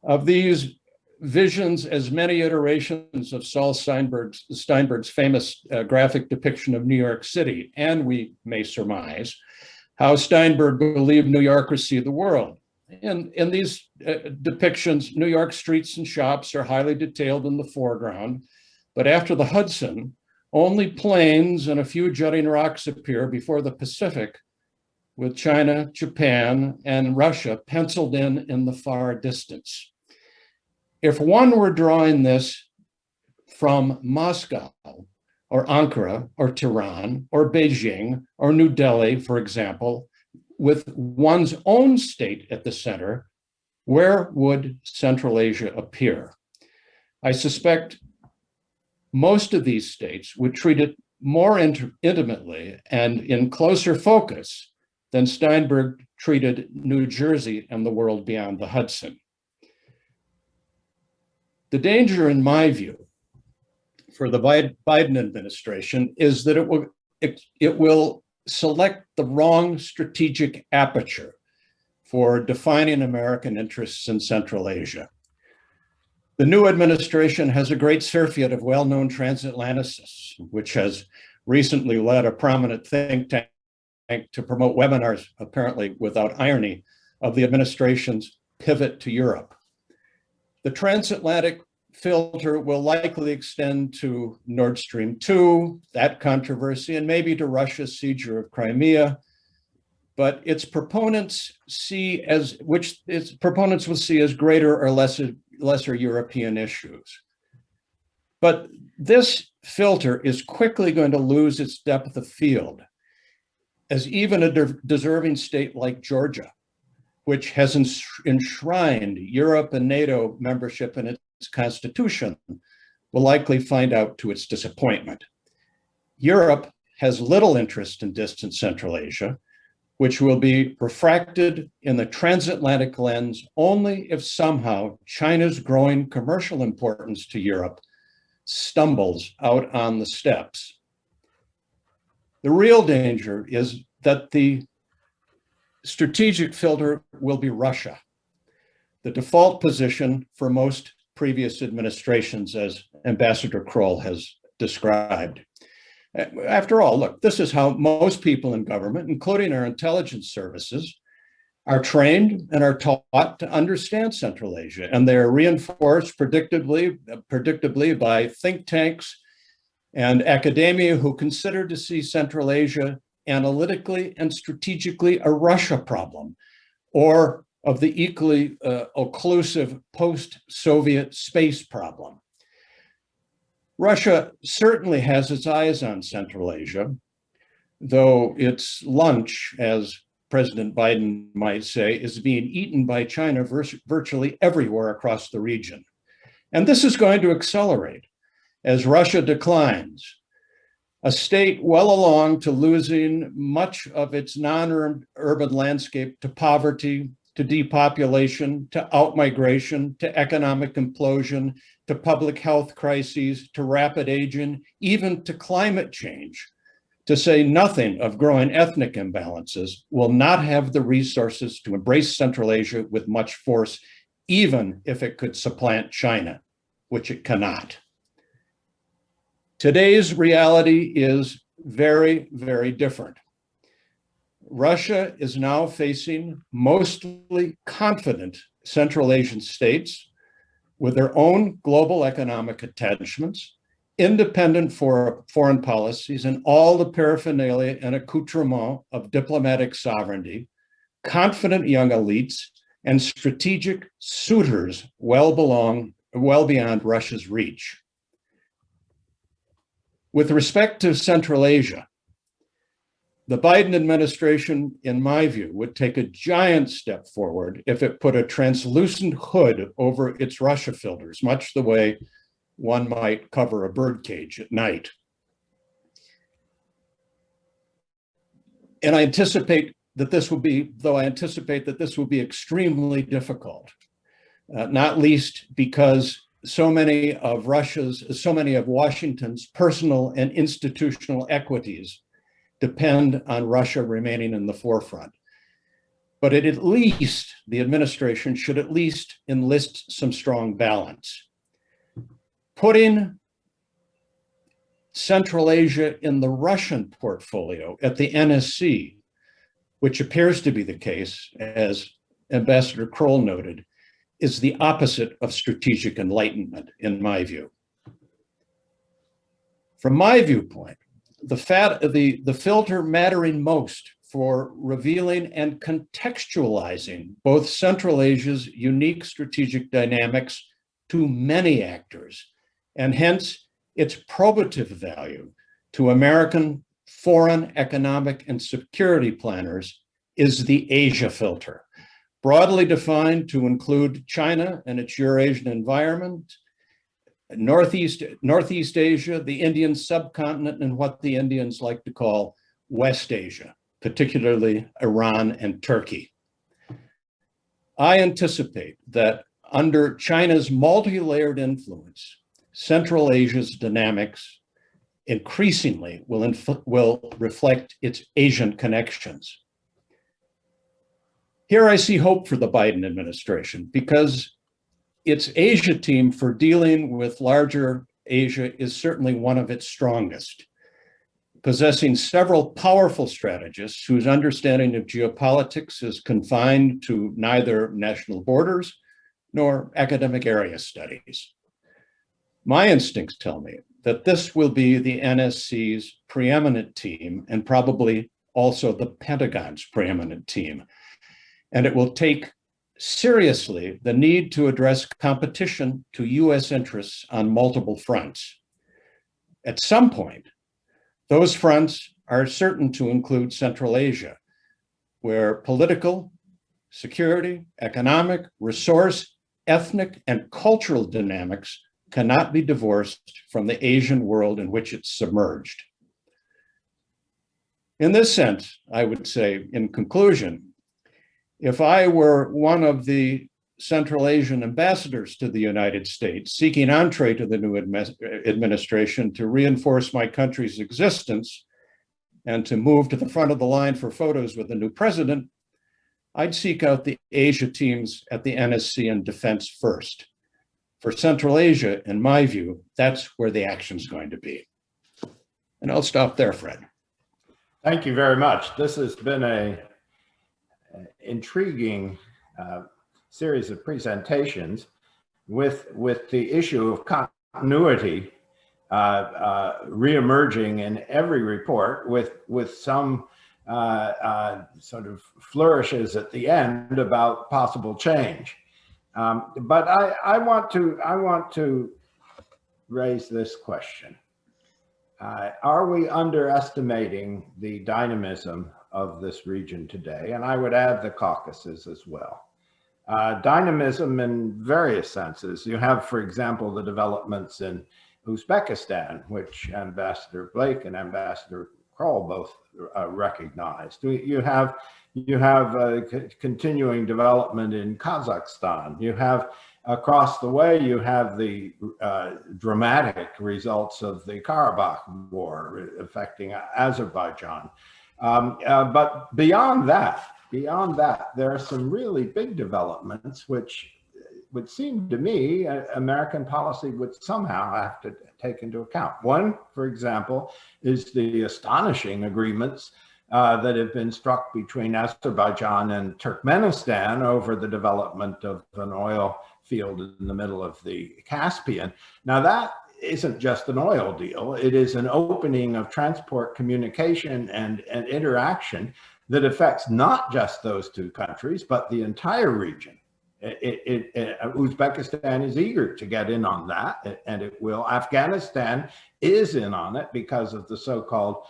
of these visions as many iterations of Saul Steinberg's famous graphic depiction of New York City, and we may surmise how Steinberg believed New Yorkers see the world. In these depictions, New York streets and shops are highly detailed in the foreground, but after the Hudson, only plains and a few jutting rocks appear before the Pacific, with China, Japan, and Russia penciled in the far distance. If one were drawing this from Moscow, or Ankara, or Tehran, or Beijing, or New Delhi, for example, with one's own state at the center, where would Central Asia appear? I suspect most of these states would treat it more intimately and in closer focus than Steinberg treated New Jersey and the world beyond the Hudson. The danger, in my view, for the Biden administration is that it will select the wrong strategic aperture for defining American interests in Central Asia. The new administration has a great surfeit of well-known transatlanticists, which has recently led a prominent think tank to promote webinars, apparently without irony, of the administration's pivot to Europe. The transatlantic filter will likely extend to Nord Stream 2, that controversy, and maybe to Russia's seizure of Crimea, but its proponents will see as greater or lesser European issues. But this filter is quickly going to lose its depth of field, as even a deserving state like Georgia, which has enshrined Europe and NATO membership in its constitution, will likely find out to its disappointment. Europe has little interest in distant Central Asia, which will be refracted in the transatlantic lens only if somehow China's growing commercial importance to Europe stumbles out on the steps. The real danger is that the strategic filter will be Russia, the default position for most previous administrations, as Ambassador Krol has described. After all, look, this is how most people in government, including our intelligence services, are trained and are taught to understand Central Asia, and they are reinforced predictably by think tanks and academia who consider to see Central Asia analytically and strategically a Russia problem, or of the equally occlusive post-Soviet space problem. Russia certainly has its eyes on Central Asia, though its lunch, as President Biden might say, is being eaten by China virtually everywhere across the region. And this is going to accelerate as Russia declines, a state well along to losing much of its non-urban landscape to poverty, to depopulation, to outmigration, to economic implosion, to public health crises, to rapid aging, even to climate change, to say nothing of growing ethnic imbalances, will not have the resources to embrace Central Asia with much force, even if it could supplant China, which it cannot. Today's reality is very, very different. Russia is now facing mostly confident Central Asian states with their own global economic attachments, independent foreign policies, and all the paraphernalia and accoutrement of diplomatic sovereignty, confident young elites, and strategic suitors well beyond Russia's reach. With respect to Central Asia, the Biden administration, in my view, would take a giant step forward if it put a translucent hood over its Russia filters, much the way one might cover a birdcage at night. And I anticipate that this will be, extremely difficult, not least because so many of Washington's personal and institutional equities depend on Russia remaining in the forefront. but it at least, the administration should at least enlist some strong balance. Putting Central Asia in the Russian portfolio at the NSC, which appears to be the case, as Ambassador Krol noted, is the opposite of strategic enlightenment, in my view. From my viewpoint, the filter mattering most for revealing and contextualizing both Central Asia's unique strategic dynamics to many actors, and hence its probative value to American foreign economic and security planners, is the Asia filter, broadly defined to include China and its Eurasian environment, Northeast Asia, the Indian subcontinent, and what the Indians like to call West Asia, particularly Iran and Turkey. I anticipate that under China's multi-layered influence, Central Asia's dynamics increasingly will reflect its Asian connections. Here I see hope for the Biden administration because its Asia team for dealing with larger Asia is certainly one of its strongest, possessing several powerful strategists whose understanding of geopolitics is confined to neither national borders nor academic area studies. My instincts tell me that this will be the NSC's preeminent team and probably also the Pentagon's preeminent team. And it will take seriously the need to address competition to US interests on multiple fronts. At some point, those fronts are certain to include Central Asia, where political, security, economic, resource, ethnic, and cultural dynamics cannot be divorced from the Asian world in which it's submerged. In this sense, I would say, in conclusion, if I were one of the Central Asian ambassadors to the United States seeking entree to the new administration to reinforce my country's existence and to move to the front of the line for photos with the new president, I'd seek out the Asia teams at the NSC and Defense first. For Central Asia, in my view, that's where the action's going to be. And I'll stop there, Fred. Thank you very much. This has been an intriguing series of presentations with the issue of continuity reemerging in every report with some sort of flourishes at the end about possible change. But I want to raise this question. Are we underestimating the dynamism of this region today? And I would add the Caucasus as well. Dynamism in various senses. You have, for example, the developments in Uzbekistan, which Ambassador Blake and Ambassador Krol both recognized. You have continuing development in Kazakhstan. You have across the way, you have the dramatic results of the Karabakh War affecting Azerbaijan. But beyond that, there are some really big developments which would seem to me American policy would somehow have to take into account. One, for example, is the astonishing agreements that have been struck between Azerbaijan and Turkmenistan over the development of an oil field in the middle of the Caspian. Now that isn't just an oil deal, it is an opening of transport, communication, and interaction that affects not just those two countries, but the entire region. Uzbekistan is eager to get in on that, and it will. Afghanistan is in on it because of the so-called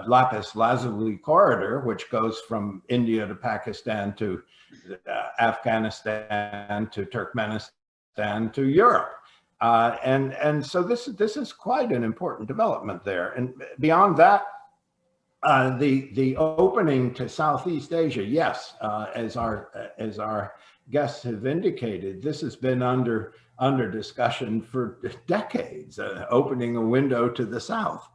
lapis lazuli corridor, which goes from India to Pakistan to Afghanistan to Turkmenistan to Europe. And so this is quite an important development there. And beyond that, the opening to Southeast Asia, yes, as our guests have indicated, this has been under discussion for decades, opening a window to the south.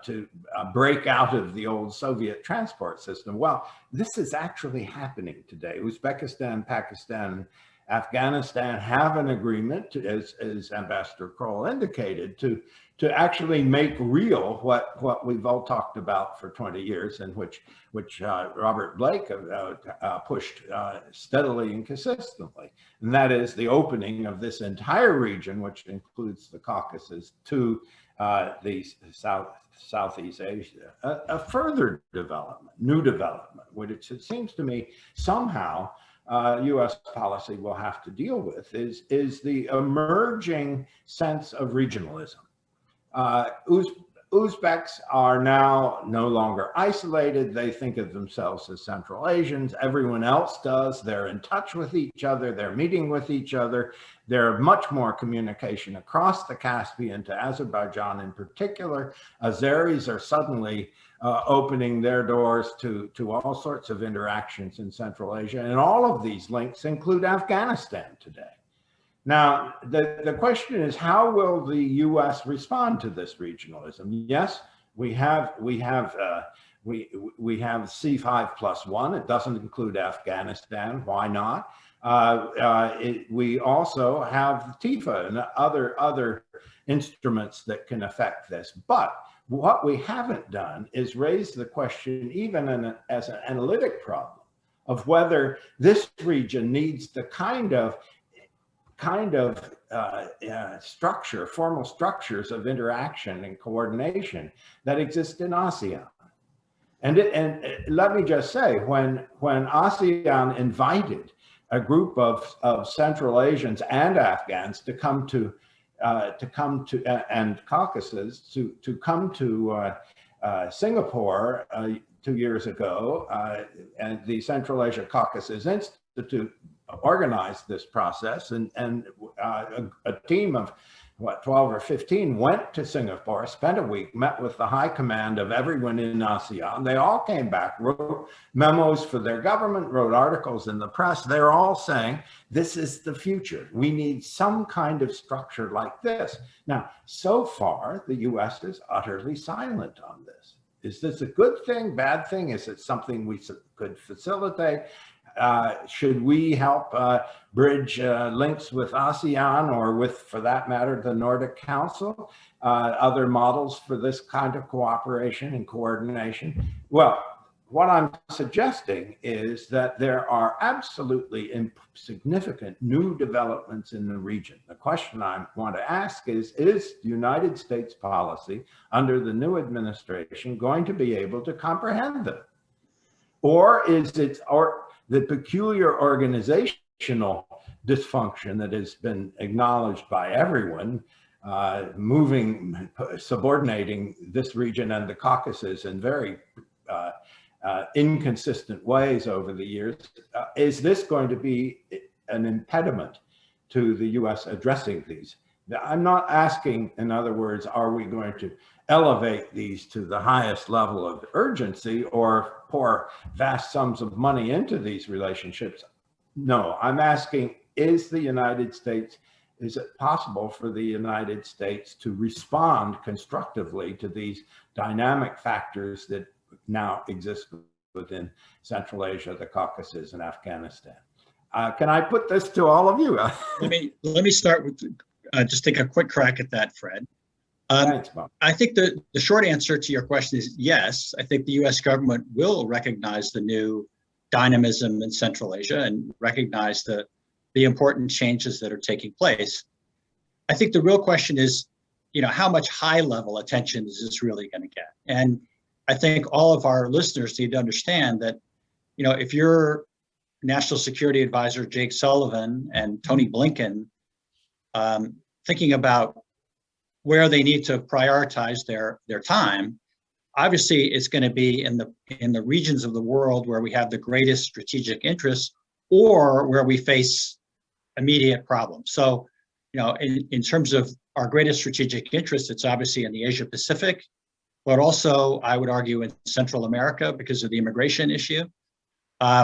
to break out of the old Soviet transport system. Well, this is actually happening today. Uzbekistan, Pakistan, Afghanistan have an agreement, as Ambassador Krol indicated, to actually make real what we've all talked about for 20 years, and which Robert Blake pushed steadily and consistently. And that is the opening of this entire region, which includes the Caucasus, to the Southeast Asia. A further development, new development, which it seems to me somehow U.S. policy will have to deal with, is the emerging sense of regionalism. Uzbeks are now no longer isolated. They think of themselves as Central Asians. Everyone else does. They're in touch with each other. They're meeting with each other. There's much more communication across the Caspian to Azerbaijan in particular. Azeris are suddenly opening their doors to all sorts of interactions in Central Asia. And all of these links include Afghanistan today. Now, the question is, how will the U.S. respond to this regionalism? Yes, we have C5+1. It doesn't include Afghanistan. Why not? We also have TIFA and other instruments that can affect this. But what we haven't done is raise the question, even as an analytic problem, of whether this region needs the kind of structure, formal structures of interaction and coordination that exist in ASEAN. And let me just say, when ASEAN invited a group of Central Asians and Afghans to come to and Caucasus to come to Singapore 2 years ago, and the Central Asia-Caucasus Institute organized this process, and a team of 12 or 15 went to Singapore, spent a week, met with the high command of everyone in ASEAN. They all came back, wrote memos for their government, wrote articles in the press. They're all saying, this is the future. We need some kind of structure like this. Now, so far, the US is utterly silent on this. Is this a good thing, bad thing? Is it something we could facilitate? Should we help bridge links with ASEAN, or with, for that matter, the Nordic Council, other models for this kind of cooperation and coordination? Well, what I'm suggesting is that there are absolutely significant new developments in the region. The question I want to ask is the United States policy under the new administration going to be able to comprehend them? Or is it, the peculiar organizational dysfunction that has been acknowledged by everyone, subordinating this region and the Caucasus in very inconsistent ways over the years, is this going to be an impediment to the US addressing these? I'm not asking, in other words, are we going to elevate these to the highest level of urgency or pour vast sums of money into these relationships? No, I'm asking, is it possible for the United States to respond constructively to these dynamic factors that now exist within Central Asia, the Caucasus, and Afghanistan? Can I put this to all of you? let me start with just take a quick crack at that, Fred. Thanks, Bob. I think the short answer to your question is yes. I think the US government will recognize the new dynamism in Central Asia and recognize the important changes that are taking place. I think the real question is, how much high level attention is this really going to get? And I think all of our listeners need to understand that, if you're National Security Advisor Jake Sullivan and Tony Blinken, thinking about where they need to prioritize their time, obviously it's going to be in the regions of the world where we have the greatest strategic interests or where we face immediate problems. So, in terms of our greatest strategic interest, it's obviously in the Asia Pacific, but also I would argue in Central America because of the immigration issue.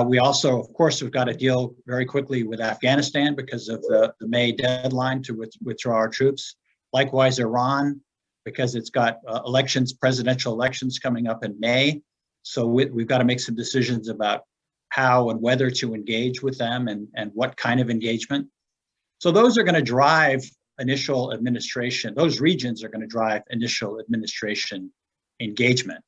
We also, of course, we've got to deal very quickly with Afghanistan because of the May deadline to withdraw our troops. Likewise, Iran, because it's got elections, presidential elections coming up in May. So we've got to make some decisions about how and whether to engage with them and what kind of engagement. So those are going to drive initial administration. Those regions are going to drive initial administration engagement.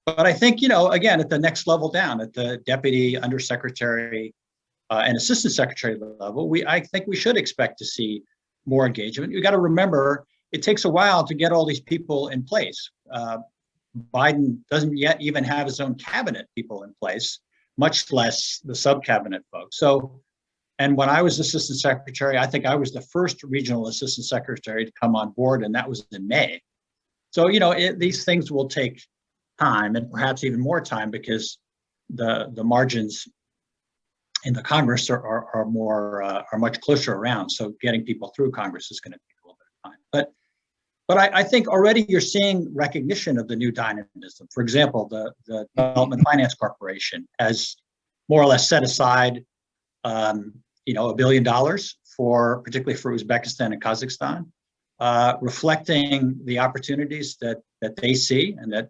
But I think, again, at the next level down, at the deputy, undersecretary, and assistant secretary level, I think we should expect to see more engagement. You got to remember, it takes a while to get all these people in place. Biden doesn't yet even have his own cabinet people in place, much less the sub-cabinet folks. So, and when I was assistant secretary, I think I was the first regional assistant secretary to come on board, and that was in May. So, these things will take time, and perhaps even more time, because the margins in the Congress are much closer around. So getting people through Congress is going to take a little bit of time. But I think already you're seeing recognition of the new dynamism. For example, the Development Finance Corporation has more or less set aside, $1 billion particularly for Uzbekistan and Kazakhstan, reflecting the opportunities that they see and that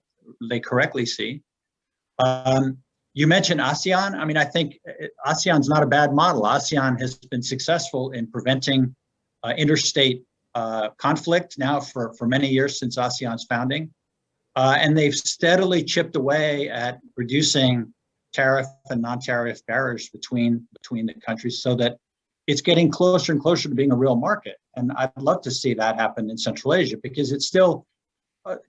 they correctly see. You mentioned ASEAN. I mean, I think ASEAN's not a bad model. ASEAN has been successful in preventing interstate conflict now for many years since ASEAN's founding. And they've steadily chipped away at reducing tariff and non-tariff barriers between the countries, so that it's getting closer and closer to being a real market. And I'd love to see that happen in Central Asia, because it's still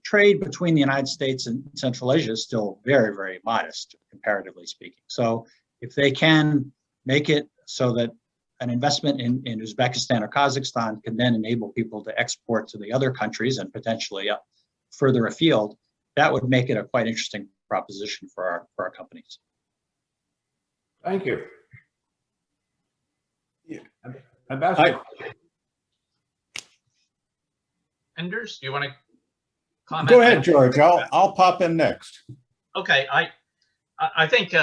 trade between the United States and Central Asia is still very, very modest, comparatively speaking. So if they can make it so that an investment in Uzbekistan or Kazakhstan can then enable people to export to the other countries and potentially further afield, that would make it a quite interesting proposition for our companies. Thank you. Yeah. Ambassador. Enders, do you want to comment? Go ahead, George. I'll pop in next. Okay, I think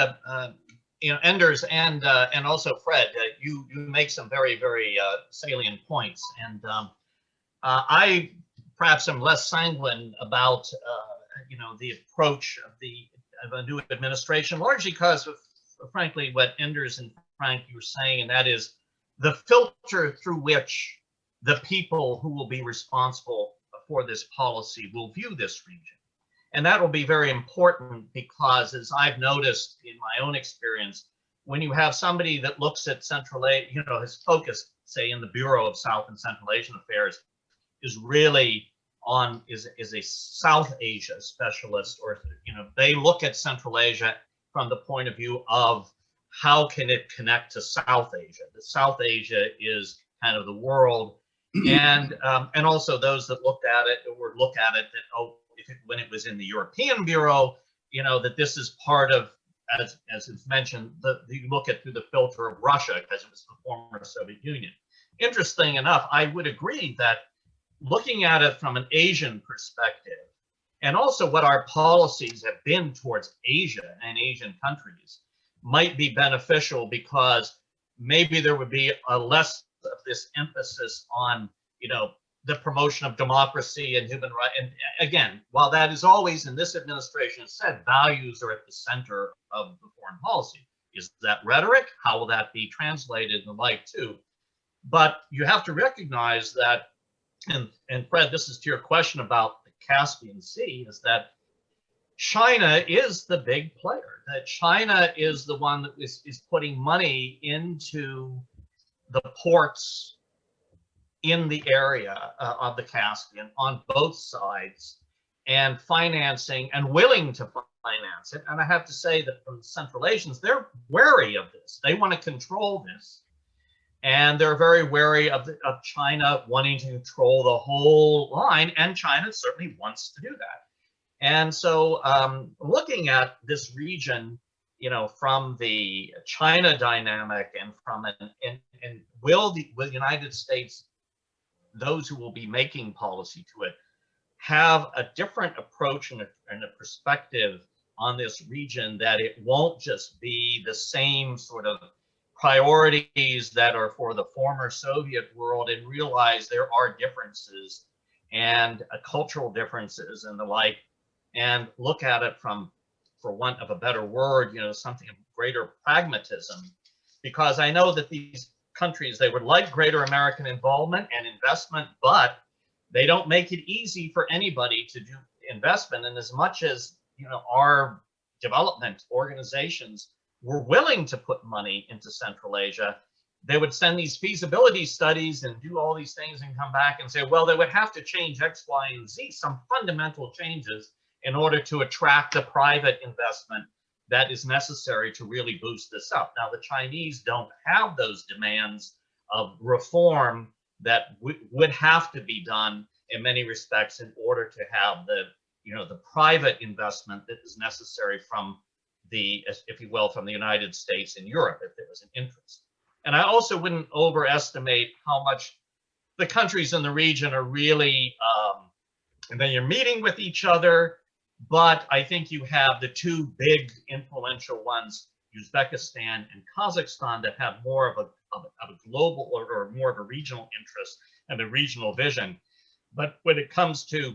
Enders and also Fred, you make some very, very salient points, and I perhaps am less sanguine about the approach of a new administration, largely because of, frankly, what Enders and Frank you were saying, and that is the filter through which the people who will be responsible for this policy will view this region. And that will be very important, because as I've noticed in my own experience, when you have somebody that looks at Central Asia, his focus, say in the Bureau of South and Central Asian Affairs, is really is a South Asia specialist, or, they look at Central Asia from the point of view of how can it connect to South Asia. The South Asia is kind of the world. And also those that look at it that, when it was in the European Bureau, that this is part of, as it's mentioned, you look at through the filter of Russia, because it was the former Soviet Union. Interesting enough, I would agree that looking at it from an Asian perspective, and also what our policies have been towards Asia and Asian countries, might be beneficial, because maybe there would be a less of this emphasis on, the promotion of democracy and human rights. And again, while that is always in this administration has said values are at the center of the foreign policy. Is that rhetoric? How will that be translated and the like too? But you have to recognize that, and Fred, this is to your question about the Caspian Sea, is that China is the big player. That China is the one that is putting money into the ports in the area of the Caspian on both sides, and financing and willing to finance it. And I have to say that from the Central Asians, they're wary of this. They want to control this. And they're very wary of China wanting to control the whole line. And China certainly wants to do that. And so looking at this region, from the China dynamic and from and will the United States, those who will be making policy to it, have a different approach and a perspective on this region, that it won't just be the same sort of priorities that are for the former Soviet world, and realize there are differences, and cultural differences and the like, and look at it from, for want of a better word, something of greater pragmatism. Because I know that these countries, they would like greater American involvement and investment, but they don't make it easy for anybody to do investment. And as much as our development organizations were willing to put money into Central Asia, they would send these feasibility studies and do all these things and come back and say, well, they would have to change X, Y, and Z, some fundamental changes in order to attract the private investment that is necessary to really boost this up. Now, the Chinese don't have those demands of reform that would have to be done in many respects in order to have the private investment that is necessary from the, if you will, from the United States and Europe, if there was an interest. And I also wouldn't overestimate how much the countries in the region are really, and then you're meeting with each other, but I think you have the two big influential ones, Uzbekistan and Kazakhstan, that have more of a global or more of a regional interest and a regional vision. But when it comes to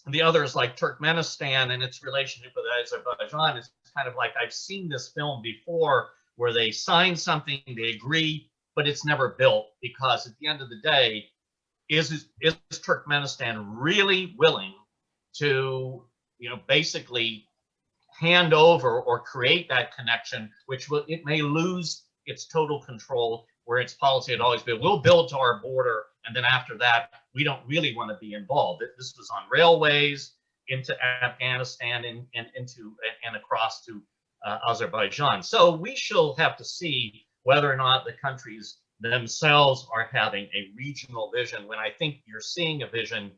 the others like Turkmenistan and its relationship with Azerbaijan, it's kind of like, I've seen this film before where they sign something, they agree, but it's never built, because at the end of the day, is Turkmenistan really willing to, basically hand over or create that connection, which it may lose its total control, where its policy had always been, we'll build to our border, and then after that, we don't really want to be involved. This was on railways into Afghanistan and across to Azerbaijan. So we shall have to see whether or not the countries themselves are having a regional vision, when I think you're seeing a vision,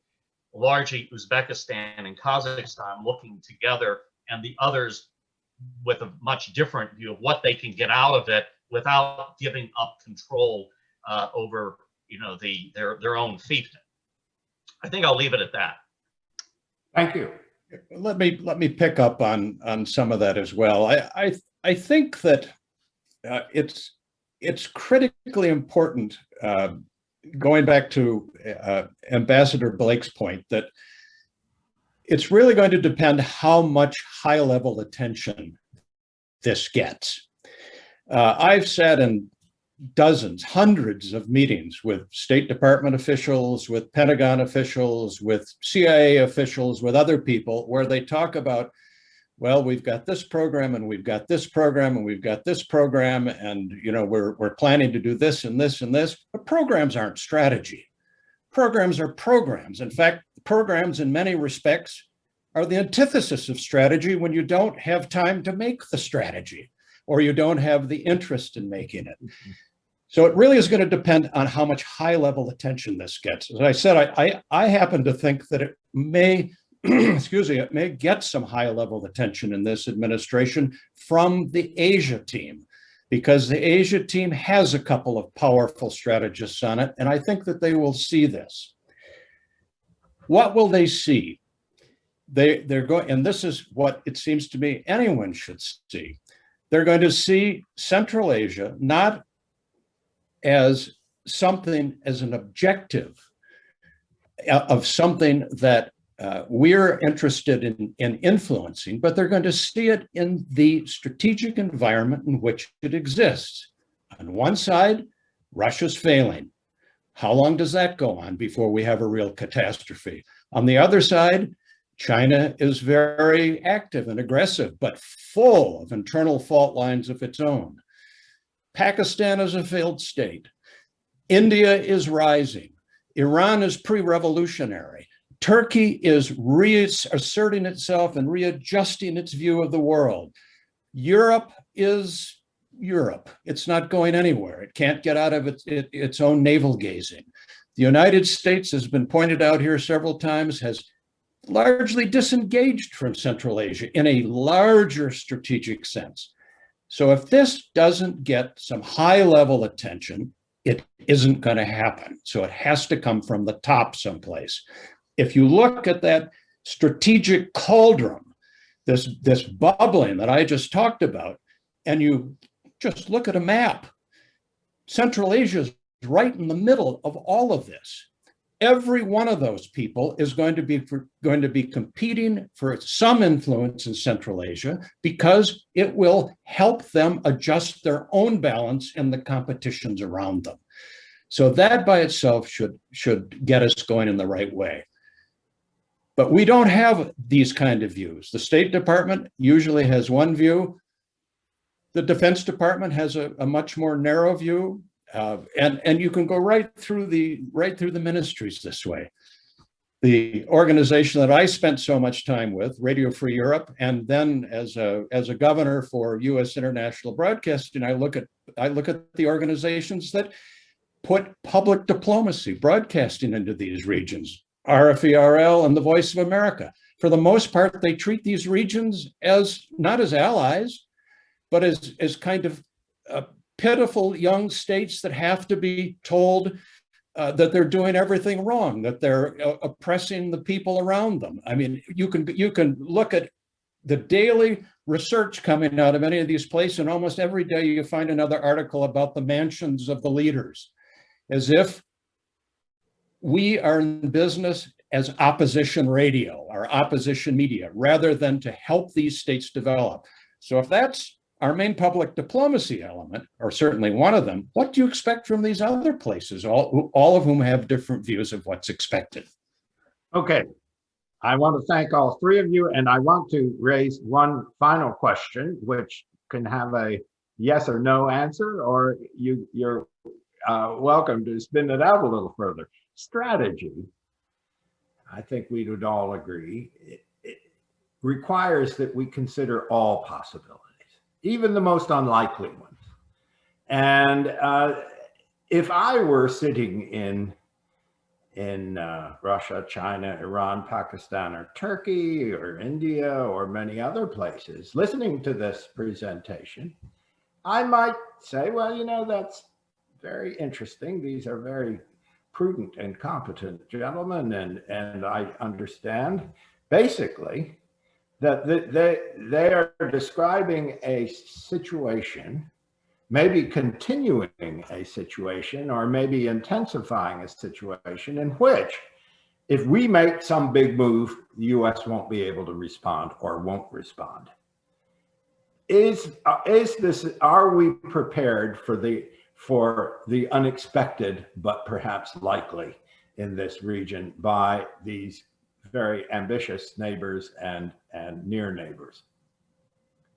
largely Uzbekistan and Kazakhstan looking together, and the others with a much different view of what they can get out of it without giving up control over their own fiefdom. I think I'll leave it at that. Thank you. Let me pick up on some of that as well. I think that it's critically important, going back to Ambassador Blake's point, that it's really going to depend how much high-level attention this gets. I've sat in dozens, hundreds of meetings with State Department officials, with Pentagon officials, with CIA officials, with other people, where they talk about, well, we've got this program and we've got this program and we've got this program, and we're planning to do this and this and this. But programs aren't strategy. Programs are programs. In fact, programs in many respects are the antithesis of strategy when you don't have time to make the strategy, or you don't have the interest in making it. So it really is going to depend on how much high-level attention this gets. As I said, I happen to think that it may, it may get some high-level attention in this administration from the Asia team, because the Asia team has a couple of powerful strategists on it, and I think that they will see this. What will they see? They're going, and this is what it seems to me anyone should see. They're going to see Central Asia not as something, as an objective of something that we're interested in influencing, but they're going to see it in the strategic environment in which it exists. On one side, Russia's failing. How long does that go on before we have a real catastrophe? On the other side, China is very active and aggressive, but full of internal fault lines of its own. Pakistan is a failed state. India is rising. Iran is pre-revolutionary. Turkey is reasserting itself and readjusting its view of the world. Europe is Europe. It's not going anywhere. It can't get out of its own navel gazing. The United States, has been pointed out here several times, has largely disengaged from Central Asia in a larger strategic sense. So if this doesn't get some high-level attention, it isn't going to happen. So it has to come from the top someplace. If you look at that strategic cauldron, this bubbling that I just talked about, and you just look at a map, Central Asia is right in the middle of all of this. every one of those people is going to be competing for some influence in Central Asia because it will help them adjust their own balance in the competitions around them. So that by itself should get us going in the right way. But we don't have these kind of views. The State Department usually has one view. The Defense Department has a much more narrow view. And you can go right through the ministries this way. The organization that I spent so much time with, Radio Free Europe, and then as a governor for U.S. International Broadcasting, I look at the organizations that put public diplomacy, broadcasting into these regions, RFERL and the Voice of America. For the most part, they treat these regions as not as allies, but as kind of pitiful young states that have to be told that they're doing everything wrong, that they're oppressing the people around them. I mean, you can look at the daily research coming out of any of these places, and almost every day you find another article about the mansions of the leaders, as if we are in business as opposition radio or opposition media, rather than to help these states develop. So if that's our main public diplomacy element, or certainly one of them, what do you expect from these other places, all of whom have different views of what's expected? Okay, I want to thank all three of you, and I want to raise one final question, which can have a yes or no answer, or you're welcome to spin it out a little further. Strategy, I think we would all agree, it requires that we consider all possibilities, even the most unlikely ones. And if I were sitting in Russia, China, Iran, Pakistan, or Turkey, or India, or many other places, listening to this presentation, I might say, well, you know, that's very interesting. These are very prudent and competent gentlemen, and I understand basically that they are describing a situation, maybe continuing a situation, or maybe intensifying a situation in which, if we make some big move, the US won't be able to respond or won't respond. Are we prepared for the unexpected, but perhaps likely in this region by these very ambitious neighbors and near neighbors?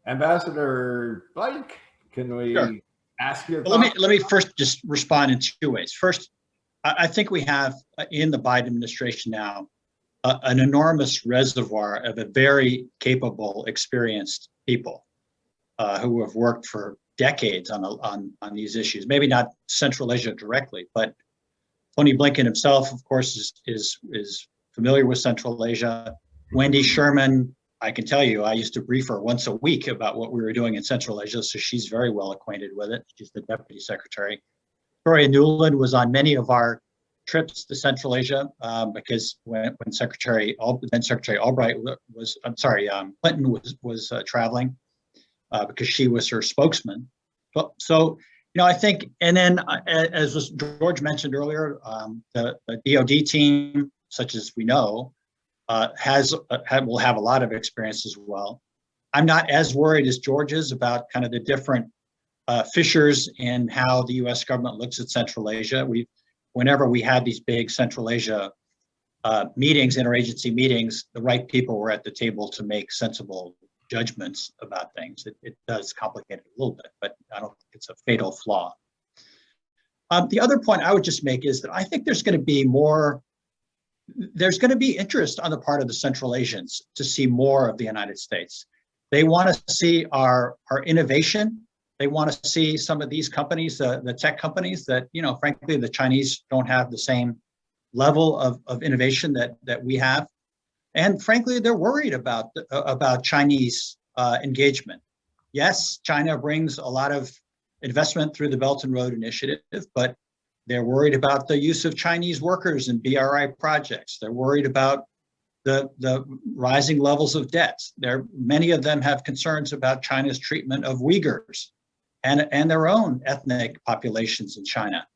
Ambassador Blake, can we ask you? Well, let me first just respond in two ways. First, I think we have in the Biden administration now an enormous reservoir of a very capable, experienced people who have worked for decades on these issues. Maybe not Central Asia directly, but Tony Blinken himself, of course, is familiar with Central Asia. Wendy Sherman, I can tell you, I used to brief her once a week about what we were doing in Central Asia, so she's very well acquainted with it. She's the deputy secretary. Victoria Nuland was on many of our trips to Central Asia because when Secretary Albright was, Clinton was traveling because she was her spokesman. So, you know, I think, and then as George mentioned earlier, the DoD team, such as we know, will have a lot of experience as well. I'm not as worried as George is about kind of the different fissures in how the U.S. government looks at Central Asia. Whenever we had these big Central Asia meetings, interagency meetings, the right people were at the table to make sensible judgments about things. It does complicate it a little bit, but I don't think it's a fatal flaw. The other point I would just make is that I think there's going to be interest on the part of the Central Asians to see more of the United States. They want to see our innovation. They want to see some of these companies, the tech companies that, you know, frankly, the Chinese don't have the same level of innovation that we have. And frankly, they're worried about Chinese engagement. Yes, China brings a lot of investment through the Belt and Road Initiative, but they're worried about the use of Chinese workers in BRI projects. They're worried about the rising levels of debt. Many of them have concerns about China's treatment of Uyghurs and their own ethnic populations in China.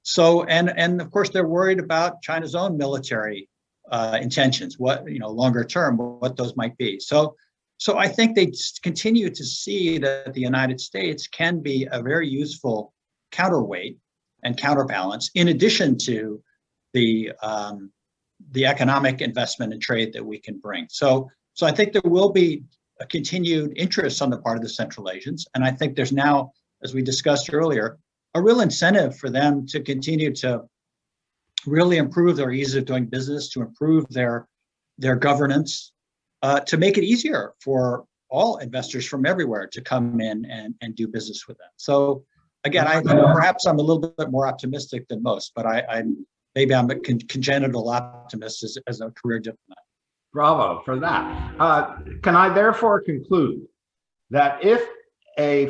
So, and of course, they're worried about China's own military intentions, what, longer term, what those might be. So I think they continue to see that the United States can be a very useful counterweight and counterbalance, in addition to the economic investment and trade that we can bring. So I think there will be a continued interest on the part of the Central Asians, and I think there's now, as we discussed earlier, a real incentive for them to continue to really improve their ease of doing business, to improve their governance, to make it easier for all investors from everywhere to come in and do business with them. So again, perhaps I'm a little bit more optimistic than most, but maybe I'm a congenital optimist as a career diplomat. Bravo for that. Can I therefore conclude that if a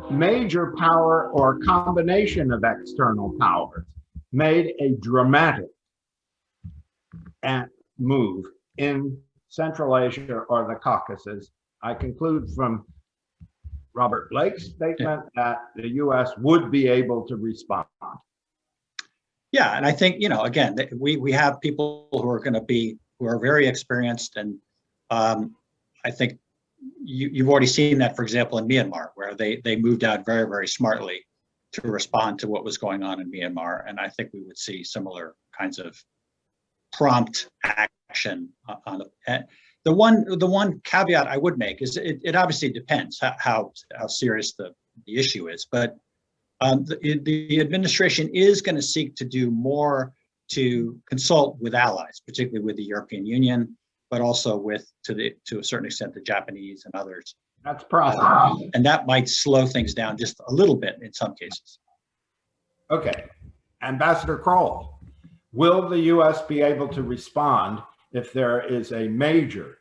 major power or combination of external powers made a dramatic move in Central Asia or the Caucasus, I conclude from Robert Blake's statement that the U.S. would be able to respond? Yeah, and I think, again, we have people who are very experienced, and I think you've already seen that, for example, in Myanmar, where they moved out very, very smartly to respond to what was going on in Myanmar. And I think we would see similar kinds of prompt action on the one caveat I would make is it obviously depends how serious the issue is, but the administration is going to seek to do more to consult with allies, particularly with the European Union, but also to a certain extent, the Japanese and others. That's process. And that might slow things down just a little bit in some cases. Okay. Ambassador Crowell, will the U.S. be able to respond if there is a major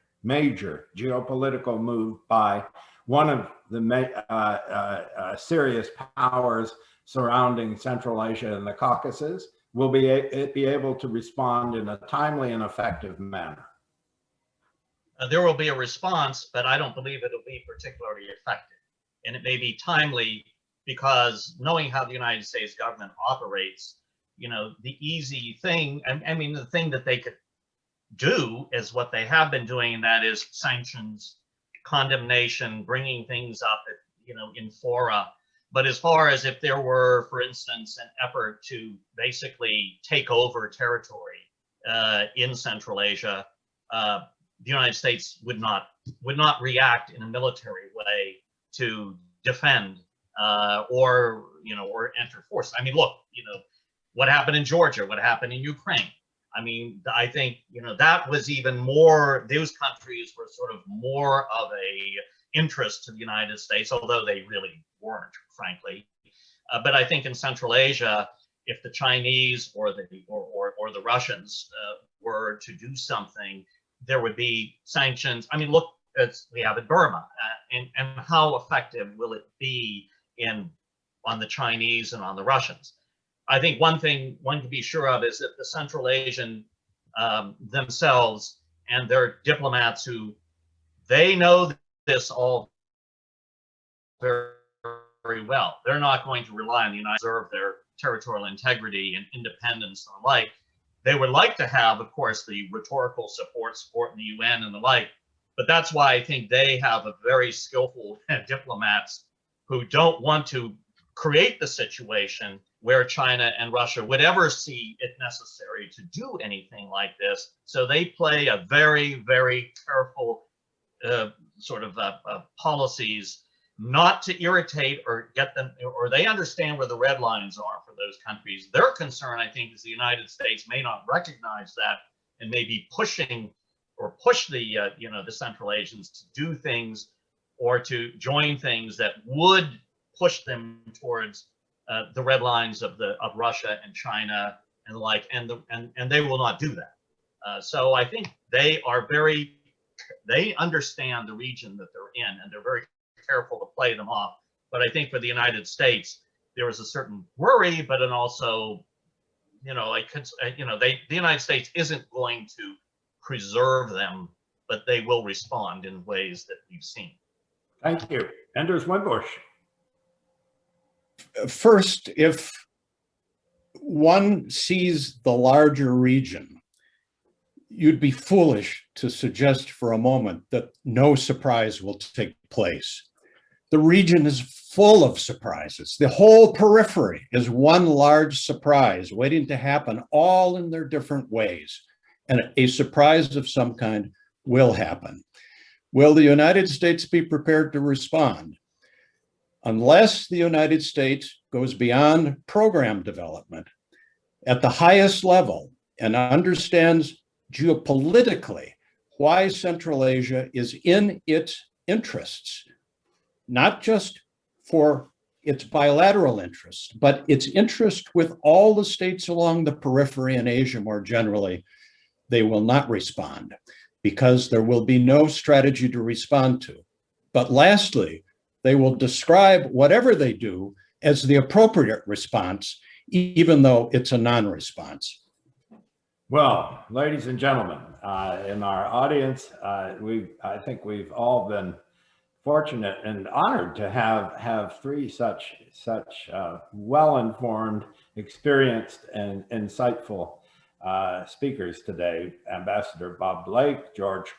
geopolitical move by one of the serious powers surrounding Central Asia and the Caucasus? Will it be able to respond in a timely and effective manner? There will be a response, but I don't believe it'll be particularly effective. And it may be timely because knowing how the United States government operates, the easy thing, the thing that they could do is what they have been doing, and that is sanctions, condemnation, bringing things up, in fora. But as far as if there were, for instance, an effort to basically take over territory in Central Asia, the United States would not react in a military way to defend or enter force. Look, what happened in Georgia, what happened in Ukraine. I think that was even more. Those countries were sort of more of a interest to the United States, although they really weren't, frankly. But I think in Central Asia, if the Chinese or the Russians were to do something, there would be sanctions. Look, as we have in Burma, and how effective will it be on the Chinese and on the Russians? I think one thing one can be sure of is that the Central Asian themselves and their diplomats, who they know this all very, very well. They're not going to rely on the United States to preserve their territorial integrity and independence and the like. They would like to have, of course, the rhetorical support in the UN and the like, but that's why I think they have a very skillful diplomats who don't want to create the situation where China and Russia would ever see it necessary to do anything like this. So they play a very, very careful policies not to irritate or get them, or they understand where the red lines are for those countries. Their concern, I think, is the United States may not recognize that and may be pushing or push the Central Asians to do things or to join things that would push them towards the red lines of Russia and China and the like, and they will not do that. So I think they understand the region that they're in, and they're very careful to play them off. But I think for the United States, there is a certain worry, but then also, the United States isn't going to preserve them, but they will respond in ways that we've seen. Thank you. Anders Wimbush. First, if one sees the larger region, you'd be foolish to suggest for a moment that no surprise will take place. The region is full of surprises. The whole periphery is one large surprise waiting to happen, all in their different ways. And a surprise of some kind will happen. Will the United States be prepared to respond? Unless the United States goes beyond program development at the highest level and understands geopolitically why Central Asia is in its interests, not just for its bilateral interests, but its interest with all the states along the periphery and Asia more generally, they will not respond because there will be no strategy to respond to. But lastly, they will describe whatever they do as the appropriate response, even though it's a non-response. Well, ladies and gentlemen, in our audience, I think we've all been fortunate and honored to have three such well-informed, experienced, and insightful speakers today: Ambassador Bob Blake, George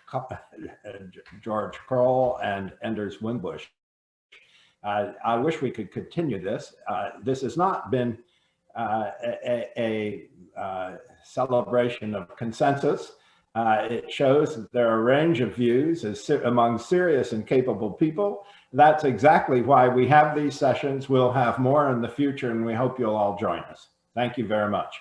Krol, and Anders Wimbush. I wish we could continue this. This has not been a celebration of consensus. It shows that there are a range of views among serious and capable people. That's exactly why we have these sessions. We'll have more in the future, and we hope you'll all join us. Thank you very much.